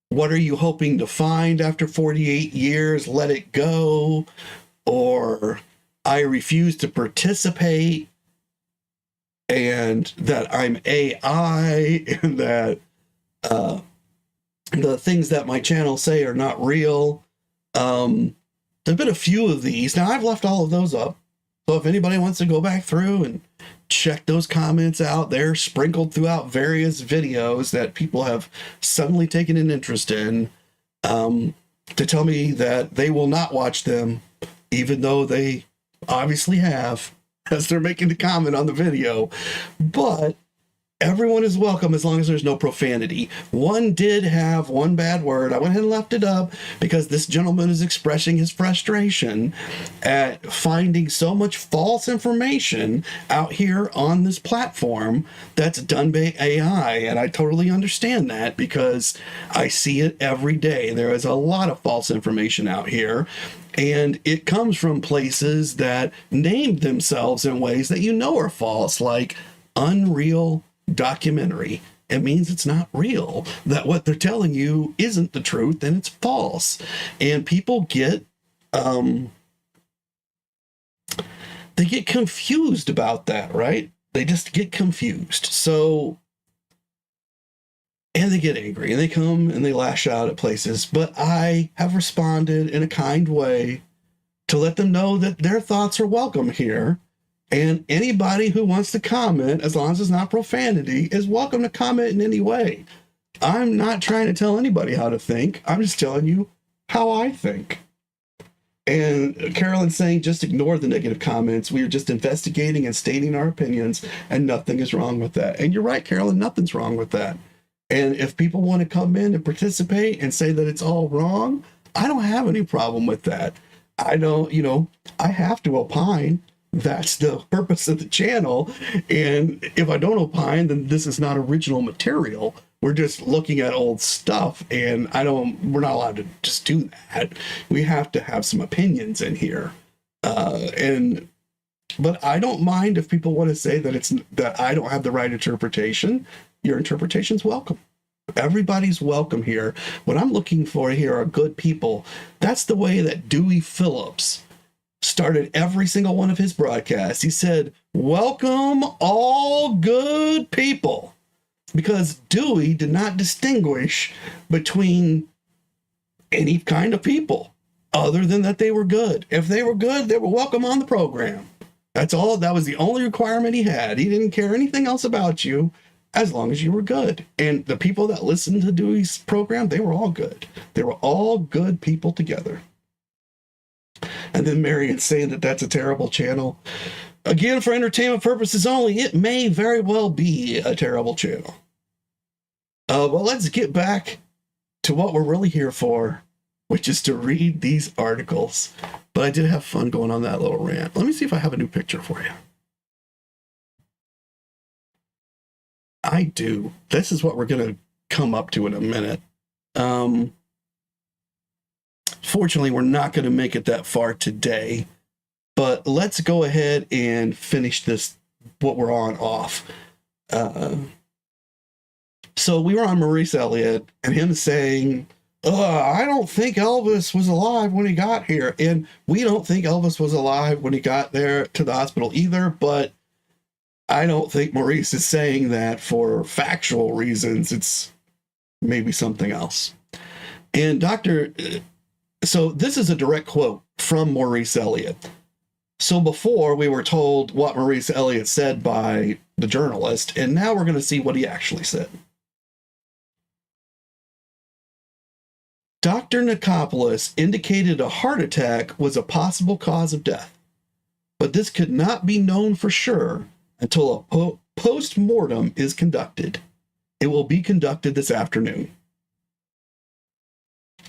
Speaker 1: what are you hoping to find after 48 years? Let it go. Or I refuse to participate, and that I'm AI, and that the things that my channel say are not real. There've been a few of these. Now, I've left all of those up. So if anybody wants to go back through and check those comments out, they're sprinkled throughout various videos that people have suddenly taken an interest in, to tell me that they will not watch them, even though they obviously have, as they're making the comment on the video. But everyone is welcome as long as there's no profanity. One did have one bad word. I went ahead and left it up because this gentleman is expressing his frustration at finding so much false information out here on this platform that's done by AI. And I totally understand that because I see it every day. There is a lot of false information out here. And it comes from places that named themselves in ways that you know are false, like Unreal Documentary. It means it's not real, that what they're telling you isn't the truth and it's false. And people get they get confused about that, right? They just get confused. So, and they get angry and they come and they lash out at places, but I have responded in a kind way to let them know that their thoughts are welcome here. And anybody who wants to comment, as long as it's not profanity, is welcome to comment in any way. I'm not trying to tell anybody how to think. I'm just telling you how I think. And Carolyn's saying, just ignore the negative comments. We are just investigating and stating our opinions, and nothing is wrong with that. And you're right, Carolyn, nothing's wrong with that. And if people want to come in and participate and say that it's all wrong, I don't have any problem with that. I don't, I have to opine. That's the purpose of the channel. And if I don't opine, then this is not original material. We're just looking at old stuff, and we're not allowed to just do that. We have to have some opinions in here. But I don't mind if people want to say that I don't have the right interpretation. Your interpretation's welcome. Everybody's welcome here. What I'm looking for here are good people. That's the way that Dewey Phillips started every single one of his broadcasts. He said, welcome all good people, because Dewey did not distinguish between any kind of people other than that they were good. If they were good, they were welcome on the program. That's all. That was the only requirement he had. He didn't care anything else about you as long as you were good. And the people that listened to Dewey's program, they were all good. They were all good people together. And then Marion's saying that that's a terrible channel. Again, for entertainment purposes only, it may very well be a terrible channel. Well, let's get back to what we're really here for, which is to read these articles. But I did have fun going on that little rant. Let me see if I have a new picture for you. I do. This is what we're going to come up to in a minute. Fortunately, we're not going to make it that far today But let's go ahead and finish this, what we're on, off. So we were on Maurice Elliott and him saying, I don't think Elvis was alive when he got here. And we don't think Elvis was alive when he got there to the hospital either, but I don't think Maurice is saying that for factual reasons. It's maybe something else. And so this is a direct quote from Maurice Elliott. So before we were told what Maurice Elliott said by the journalist, and now we're going to see what he actually said. Dr. Nicopolis indicated a heart attack was a possible cause of death, but this could not be known for sure until a post-mortem is conducted. It will be conducted this afternoon.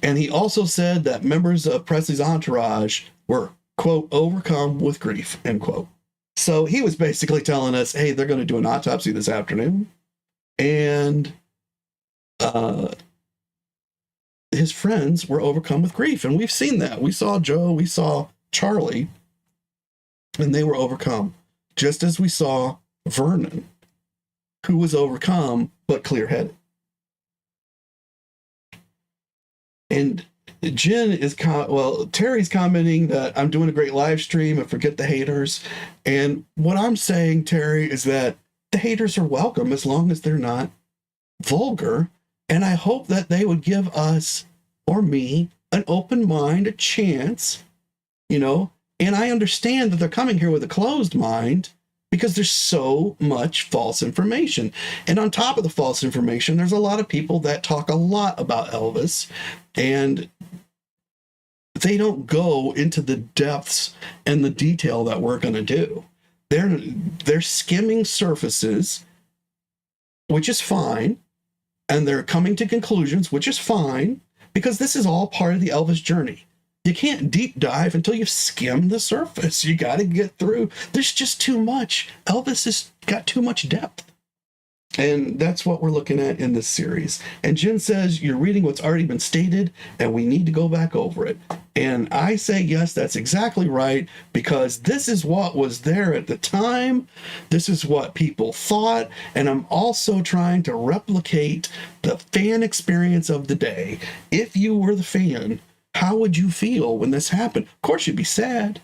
Speaker 1: And he also said that members of Presley's entourage were, quote, overcome with grief, end quote. So he was basically telling us, hey, they're going to do an autopsy this afternoon. And his friends were overcome with grief. And we've seen that. We saw Joe, we saw Charlie, and they were overcome. Just as we saw Vernon, who was overcome but clear-headed. And Jen is, Terry's commenting that I'm doing a great live stream and forget the haters. And what I'm saying, Terry, is that the haters are welcome as long as they're not vulgar. And I hope that they would give us, or me, an open mind, a chance, and I understand that they're coming here with a closed mind because there's so much false information. And on top of the false information, there's a lot of people that talk a lot about Elvis, and they don't go into the depths and the detail that we're going to do. They're skimming surfaces, which is fine, and they're coming to conclusions, which is fine, because this is all part of the Elvis journey. You can't deep dive until you've skimmed the surface. You got to get through. There's just too much. Elvis has got too much depth. And that's what we're looking at in this series. And Jen says, you're reading what's already been stated, and we need to go back over it. And I say, yes, that's exactly right, because this is what was there at the time. This is what people thought. And I'm also trying to replicate the fan experience of the day. If you were the fan, how would you feel when this happened? Of course, you'd be sad.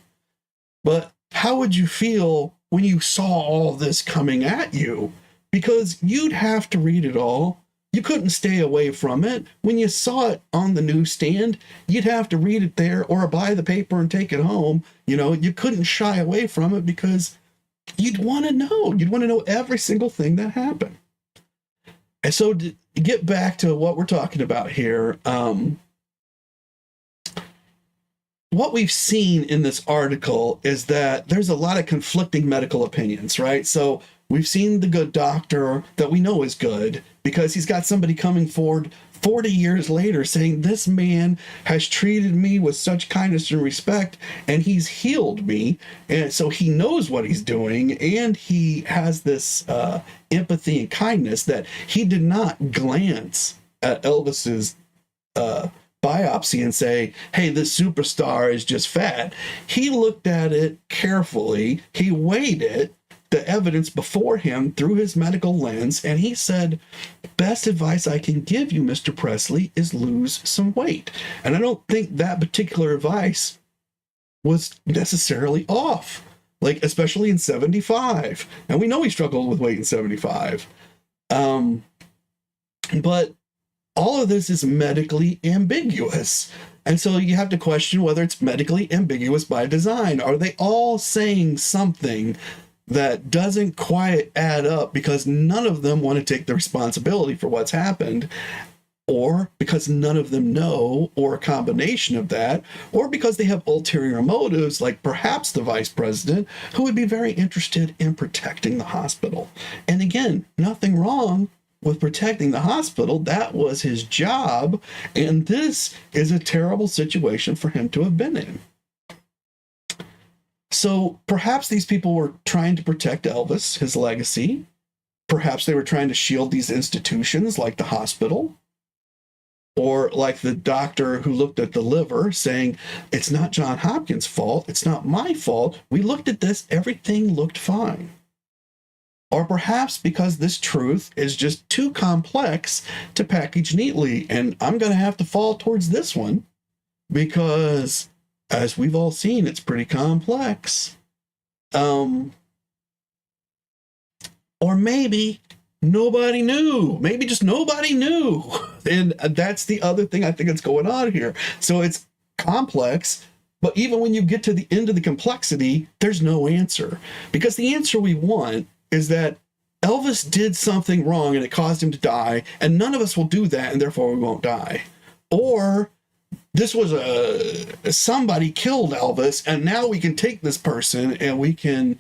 Speaker 1: But how would you feel when you saw all this coming at you? Because you'd have to read it all. You couldn't stay away from it. When you saw it on the newsstand, you'd have to read it there or buy the paper and take it home. You couldn't shy away from it because you'd want to know. You'd want to know every single thing that happened. And so to get back to what we're talking about here, what we've seen in this article is that there's a lot of conflicting medical opinions, right? So we've seen the good doctor that we know is good because he's got somebody coming forward 40 years later saying, this man has treated me with such kindness and respect, and he's healed me. And so he knows what he's doing, and he has this empathy and kindness that he did not glance at Elvis's biopsy and say, hey, this superstar is just fat. He looked at it carefully. He weighed it, the evidence before him through his medical lens, and he said, best advice I can give you, Mr. Presley, is lose some weight. And I don't think that particular advice was necessarily off, especially in 75. And we know he struggled with weight in 75. But all of this is medically ambiguous. And so you have to question whether it's medically ambiguous by design. Are they all saying something that doesn't quite add up because none of them want to take the responsibility for what's happened, or because none of them know, or a combination of that, or because they have ulterior motives, like perhaps the vice president, who would be very interested in protecting the hospital. And again, nothing wrong with protecting the hospital. That was his job, and this is a terrible situation for him to have been in. So perhaps these people were trying to protect Elvis, his legacy. Perhaps they were trying to shield these institutions like the hospital. Or like the doctor who looked at the liver saying, it's not John Hopkins' fault. It's not my fault. We looked at this. Everything looked fine. Or perhaps because this truth is just too complex to package neatly. And I'm going to have to fall towards this one because, as we've all seen, it's pretty complex. Or maybe nobody knew. Maybe just nobody knew. And that's the other thing I think that's going on here. So it's complex, but even when you get to the end of the complexity, there's no answer. Because the answer we want is that Elvis did something wrong and it caused him to die, and none of us will do that, and therefore we won't die. Or this was somebody killed Elvis, and now we can take this person and we can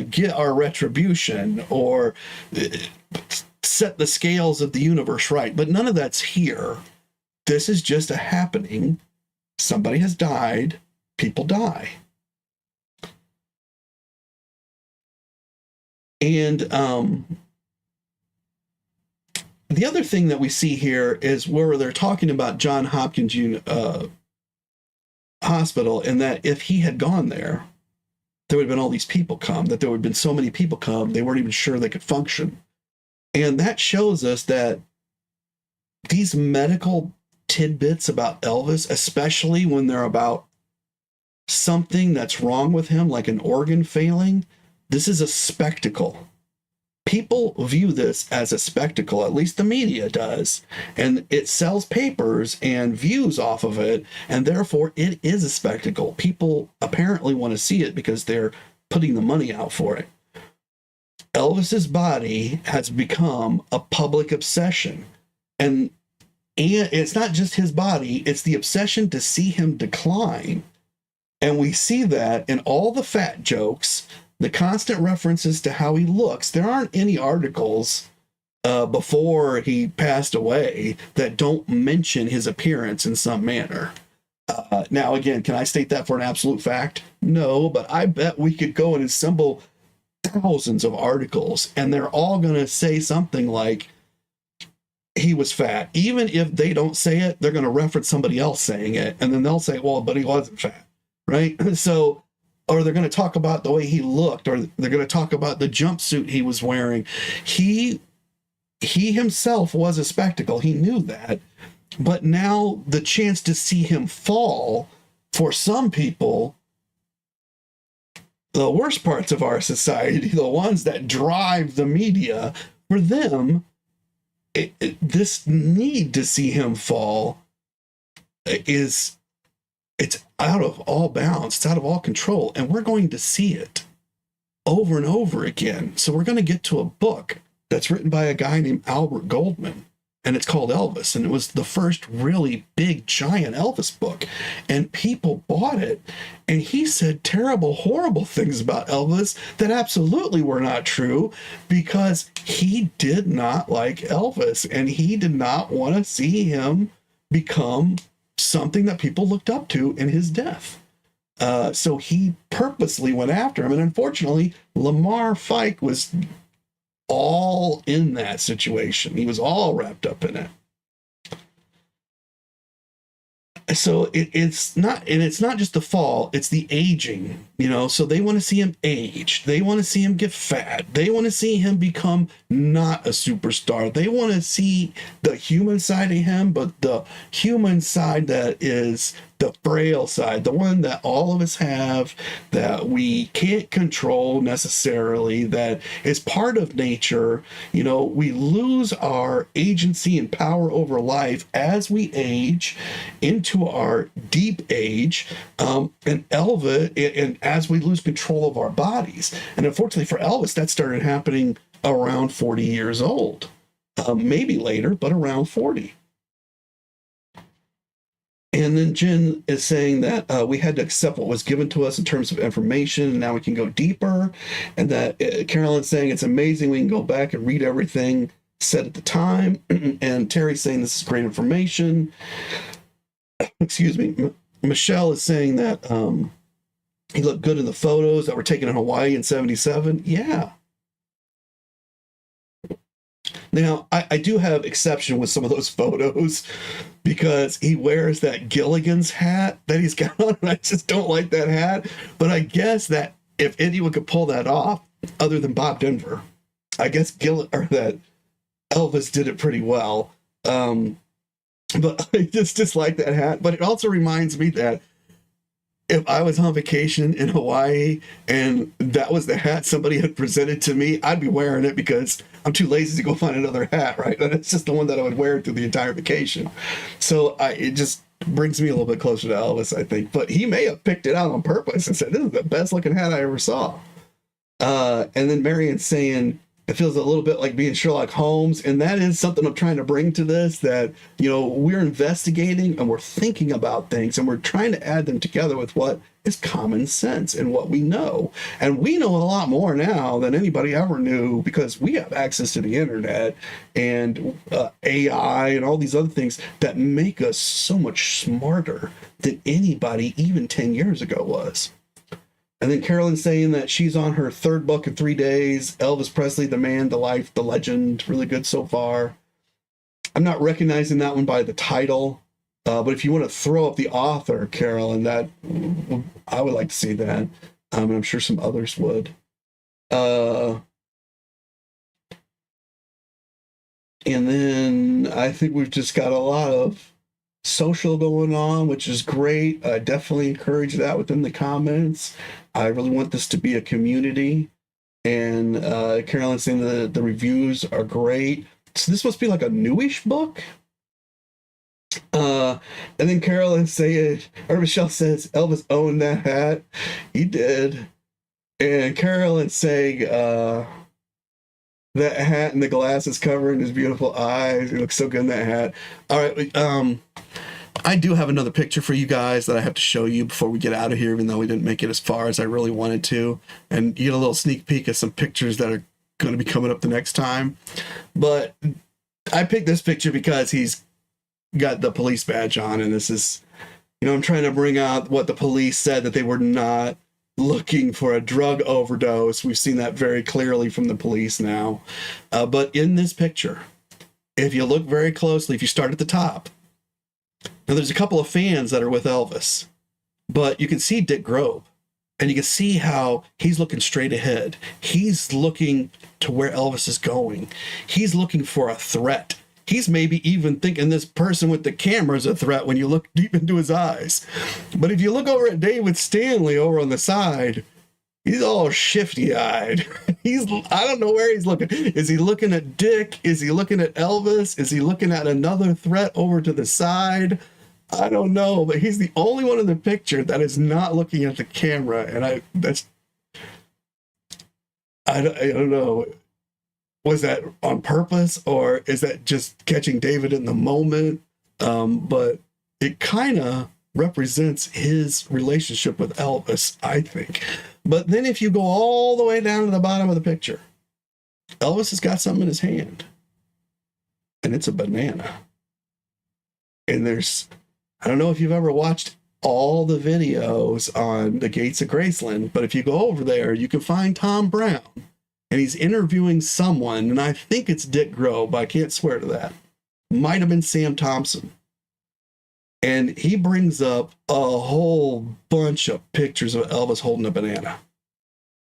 Speaker 1: get our retribution or set the scales of the universe right. But none of that's here. This is just a happening. Somebody has died. People die. And the other thing that we see here is where they're talking about John Hopkins Hospital, and that if he had gone there, there would have been all these people come, that there would have been so many people come, they weren't even sure they could function. And that shows us that these medical tidbits about Elvis, especially when they're about something that's wrong with him, like an organ failing, this is a spectacle. People view this as a spectacle, at least the media does, and it sells papers and views off of it, and therefore it is a spectacle. People apparently want to see it because they're putting the money out for it. Elvis's body has become a public obsession, and it's not just his body, it's the obsession to see him decline. And we see that in all the fat jokes, the constant references to how he looks. There aren't any articles before he passed away that don't mention his appearance in some manner. Now, again, can I state that for an absolute fact? No, but I bet we could go and assemble thousands of articles, and they're all going to say something like, he was fat. Even if they don't say it, they're going to reference somebody else saying it, and then they'll say, well, but he wasn't fat, right? So, or they're going to talk about the way he looked, or they're going to talk about the jumpsuit he was wearing. He himself was a spectacle. He knew that. But now the chance to see him fall, for some people, the worst parts of our society, the ones that drive the media, for them, this need to see him fall it's out of all bounds. It's out of all control. And we're going to see it over and over again. So we're going to get to a book that's written by a guy named Albert Goldman, and it's called Elvis. And it was the first really big, giant Elvis book. And people bought it. And he said terrible, horrible things about Elvis that absolutely were not true, because he did not like Elvis. And he did not want to see him become something that people looked up to in his death. So he purposely went after him. And unfortunately, Lamar Fike was all in that situation. He was all wrapped up in it. So it's not just the fall, it's the aging, so they want to see him age. They want to see him get fat. They want to see him become not a superstar. They want to see the human side of him, but the human side that is the frail side, the one that all of us have, that we can't control necessarily, that is part of nature. We lose our agency and power over life as we age into our deep age, and Elvis, and as we lose control of our bodies. And unfortunately for Elvis, that started happening around 40 years old, maybe later, but around 40. And then Jen is saying that we had to accept what was given to us in terms of information, and now we can go deeper. And that Carolyn's saying it's amazing we can go back and read everything said at the time. And Terry's saying this is great information. Excuse me. Michelle is saying that he looked good in the photos that were taken in Hawaii in '77. Yeah. Now, I do have exception with some of those photos because he wears that Gilligan's hat that he's got on, and I just don't like that hat. But I guess that if anyone could pull that off, other than Bob Denver, I guess that Elvis did it pretty well. But I just dislike that hat. But it also reminds me that if I was on vacation in Hawaii and that was the hat somebody had presented to me, I'd be wearing it because I'm too lazy to go find another hat, right? And it's just the one that I would wear through the entire vacation. So it just brings me a little bit closer to Elvis, I think. But he may have picked it out on purpose and said, this is the best looking hat I ever saw. And then Marion's saying, it feels a little bit like being Sherlock Holmes. And that is something I'm trying to bring to this, that, we're investigating and we're thinking about things and we're trying to add them together with what is common sense and what we know. And we know a lot more now than anybody ever knew because we have access to the internet and AI and all these other things that make us so much smarter than anybody even 10 years ago was. And then Carolyn's saying that she's on her third book in 3 days. Elvis Presley, the man, the life, the legend. Really good so far. I'm not recognizing that one by the title. But if you want to throw up the author, Carolyn, I would like to see that. And I'm sure some others would. And then I think we've just got a lot of social going on, which is great. I definitely encourage that within the comments. I really want this to be a community. And Carolyn's saying the reviews are great. So this must be like a newish book. And then Carolyn Michelle says, Elvis owned that hat. He did. And Carolyn's saying, that hat and the glasses covering his beautiful eyes. He looks so good in that hat. All right. I do have another picture for you guys that I have to show you before we get out of here, even though we didn't make it as far as I really wanted to. And you get a little sneak peek of some pictures that are going to be coming up the next time. But I picked this picture because he's got the police badge on, and this is, I'm trying to bring out what the police said, that they were not looking for a drug overdose. We've seen that very clearly from the police now. But in this picture, if you look very closely, if you start at the top, now there's a couple of fans that are with Elvis, but you can see Dick Grove, and you can see how he's looking straight ahead. He's looking to where Elvis is going. He's looking for a threat. He's maybe even thinking this person with the camera is a threat when you look deep into his eyes. But if you look over at David Stanley over on the side, he's all shifty-eyed. I don't know where he's looking. Is he looking at Dick? Is he looking at Elvis? Is he looking at another threat over to the side? I don't know, but he's the only one in the picture that is not looking at the camera. And I don't know. Was that on purpose, or is that just catching David in the moment? But it kind of represents his relationship with Elvis, I think. But then if you go all the way down to the bottom of the picture, Elvis has got something in his hand, and it's a banana. And I don't know if you've ever watched all the videos on the Gates of Graceland, but if you go over there, you can find Tom Brown, and he's interviewing someone, and I think it's Dick Grove, but I can't swear to that. Might have been Sam Thompson. And he brings up a whole bunch of pictures of Elvis holding a banana.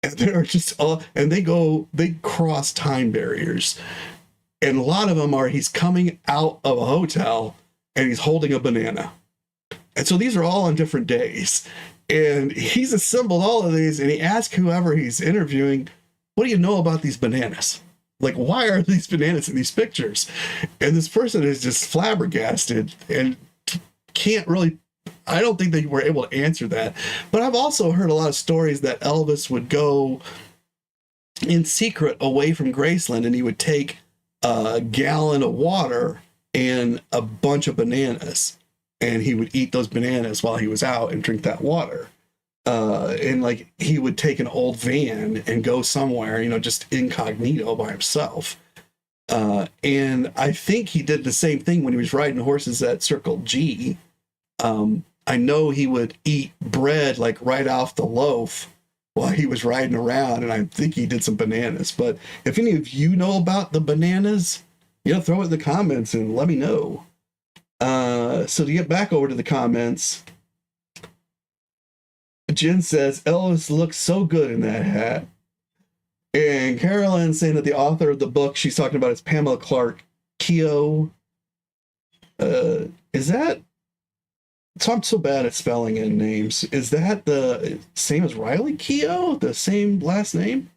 Speaker 1: And they're just they cross time barriers. And a lot of them are, he's coming out of a hotel and he's holding a banana. And so these are all on different days. And he's assembled all of these, and he asked whoever he's interviewing, what do you know about these bananas? Like, why are these bananas in these pictures? And this person is just flabbergasted and I don't think they were able to answer that. But I've also heard a lot of stories that Elvis would go in secret away from Graceland, and he would take a gallon of water and a bunch of bananas, and he would eat those bananas while he was out and drink that water. And like, he would take an old van and go somewhere, just incognito by himself. And I think he did the same thing when he was riding horses at Circle G. I know he would eat bread like right off the loaf while he was riding around, and I think he did some bananas. But if any of you know about the bananas, throw it in the comments and let me know. So to get back over to the comments, Jen says, Elvis looks so good in that hat. And Carolyn saying that the author of the book she's talking about is Pamela Clark Keough. Is that... So I'm so bad at spelling in names. Is that the same as Riley Keough? The same last name?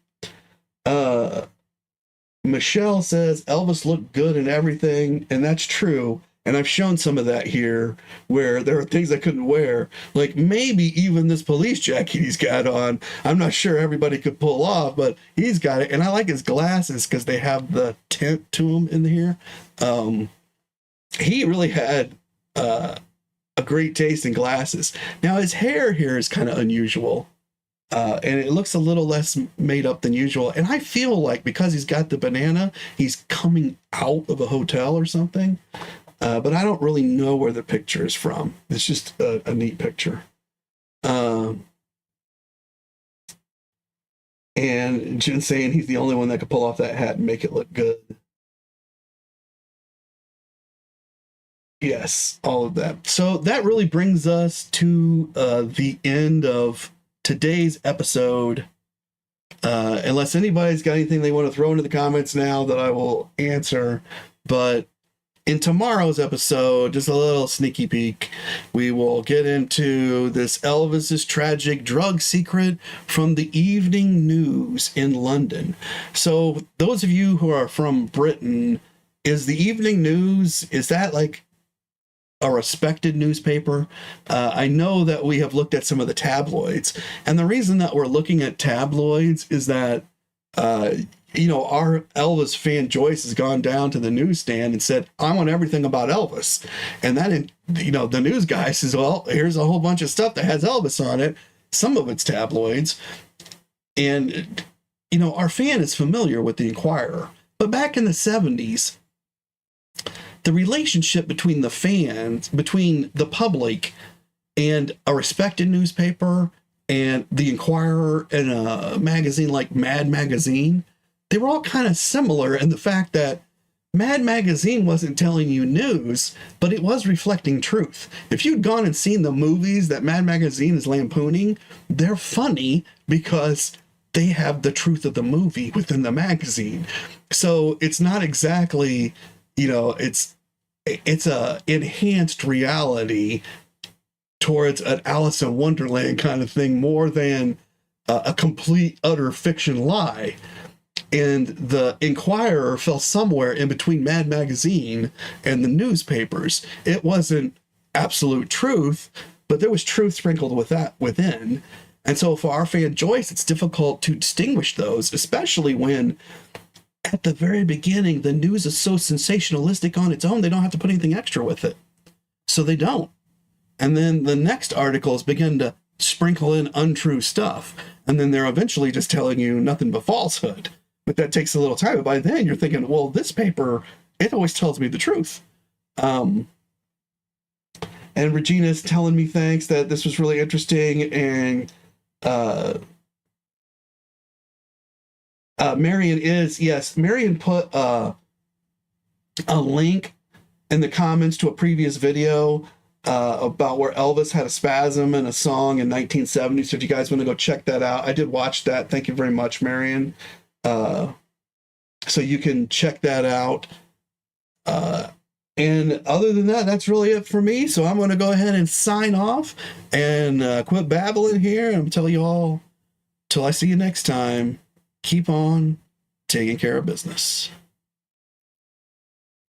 Speaker 1: Michelle says Elvis looked good in everything, and that's true. And I've shown some of that here, where there are things I couldn't wear. Like maybe even this police jacket he's got on. I'm not sure everybody could pull off, but he's got it. And I like his glasses because they have the tint to them in here. He really had a great taste in glasses. Now his hair here is kind of unusual. And it looks a little less made up than usual. And I feel like because he's got the banana, he's coming out of a hotel or something. But I don't really know where the picture is from. It's just a neat picture. And Jen saying he's the only one that could pull off that hat and make it look good. Yes, all of that. So that really brings us to the end of today's episode. Unless anybody's got anything they want to throw into the comments now that I will answer. But in tomorrow's episode, just a little sneaky peek, we will get into this Elvis's tragic drug secret from the evening news in London. So those of you who are from Britain, is the evening news, is that like a respected newspaper? I know that we have looked at some of the tabloids, and the reason that we're looking at tabloids is that our Elvis fan Joyce has gone down to the newsstand and said, I want everything about Elvis. And then, the news guy says, well, here's a whole bunch of stuff that has Elvis on it. Some of it's tabloids. And, our fan is familiar with the Inquirer. But back in the 70s, the relationship between the fans, between the public and a respected newspaper and the Inquirer and a magazine like Mad Magazine, they were all kind of similar in the fact that Mad Magazine wasn't telling you news, but it was reflecting truth. If you'd gone and seen the movies that Mad Magazine is lampooning, they're funny because they have the truth of the movie within the magazine. So it's not exactly, it's a enhanced reality towards an Alice in Wonderland kind of thing more than a complete, utter fiction lie. And the Inquirer fell somewhere in between Mad Magazine and the newspapers. It wasn't absolute truth, but there was truth sprinkled with that within. And so for our fan Joyce, it's difficult to distinguish those, especially when at the very beginning, the news is so sensationalistic on its own, they don't have to put anything extra with it. So they don't. And then the next articles begin to sprinkle in untrue stuff. And then they're eventually just telling you nothing but falsehood. But that takes a little time. But by then you're thinking, well, this paper, it always tells me the truth. And Regina's telling me thanks, that this was really interesting. And Marion is, yes, Marion put a link in the comments to a previous video about where Elvis had a spasm in a song in 1970. So if you guys want to go check that out, I did watch that. Thank you very much, Marion. So you can check that out. And other than that, that's really it for me. So I'm going to go ahead and sign off and quit babbling here and tell you all, till I see you next time, keep on taking care of business.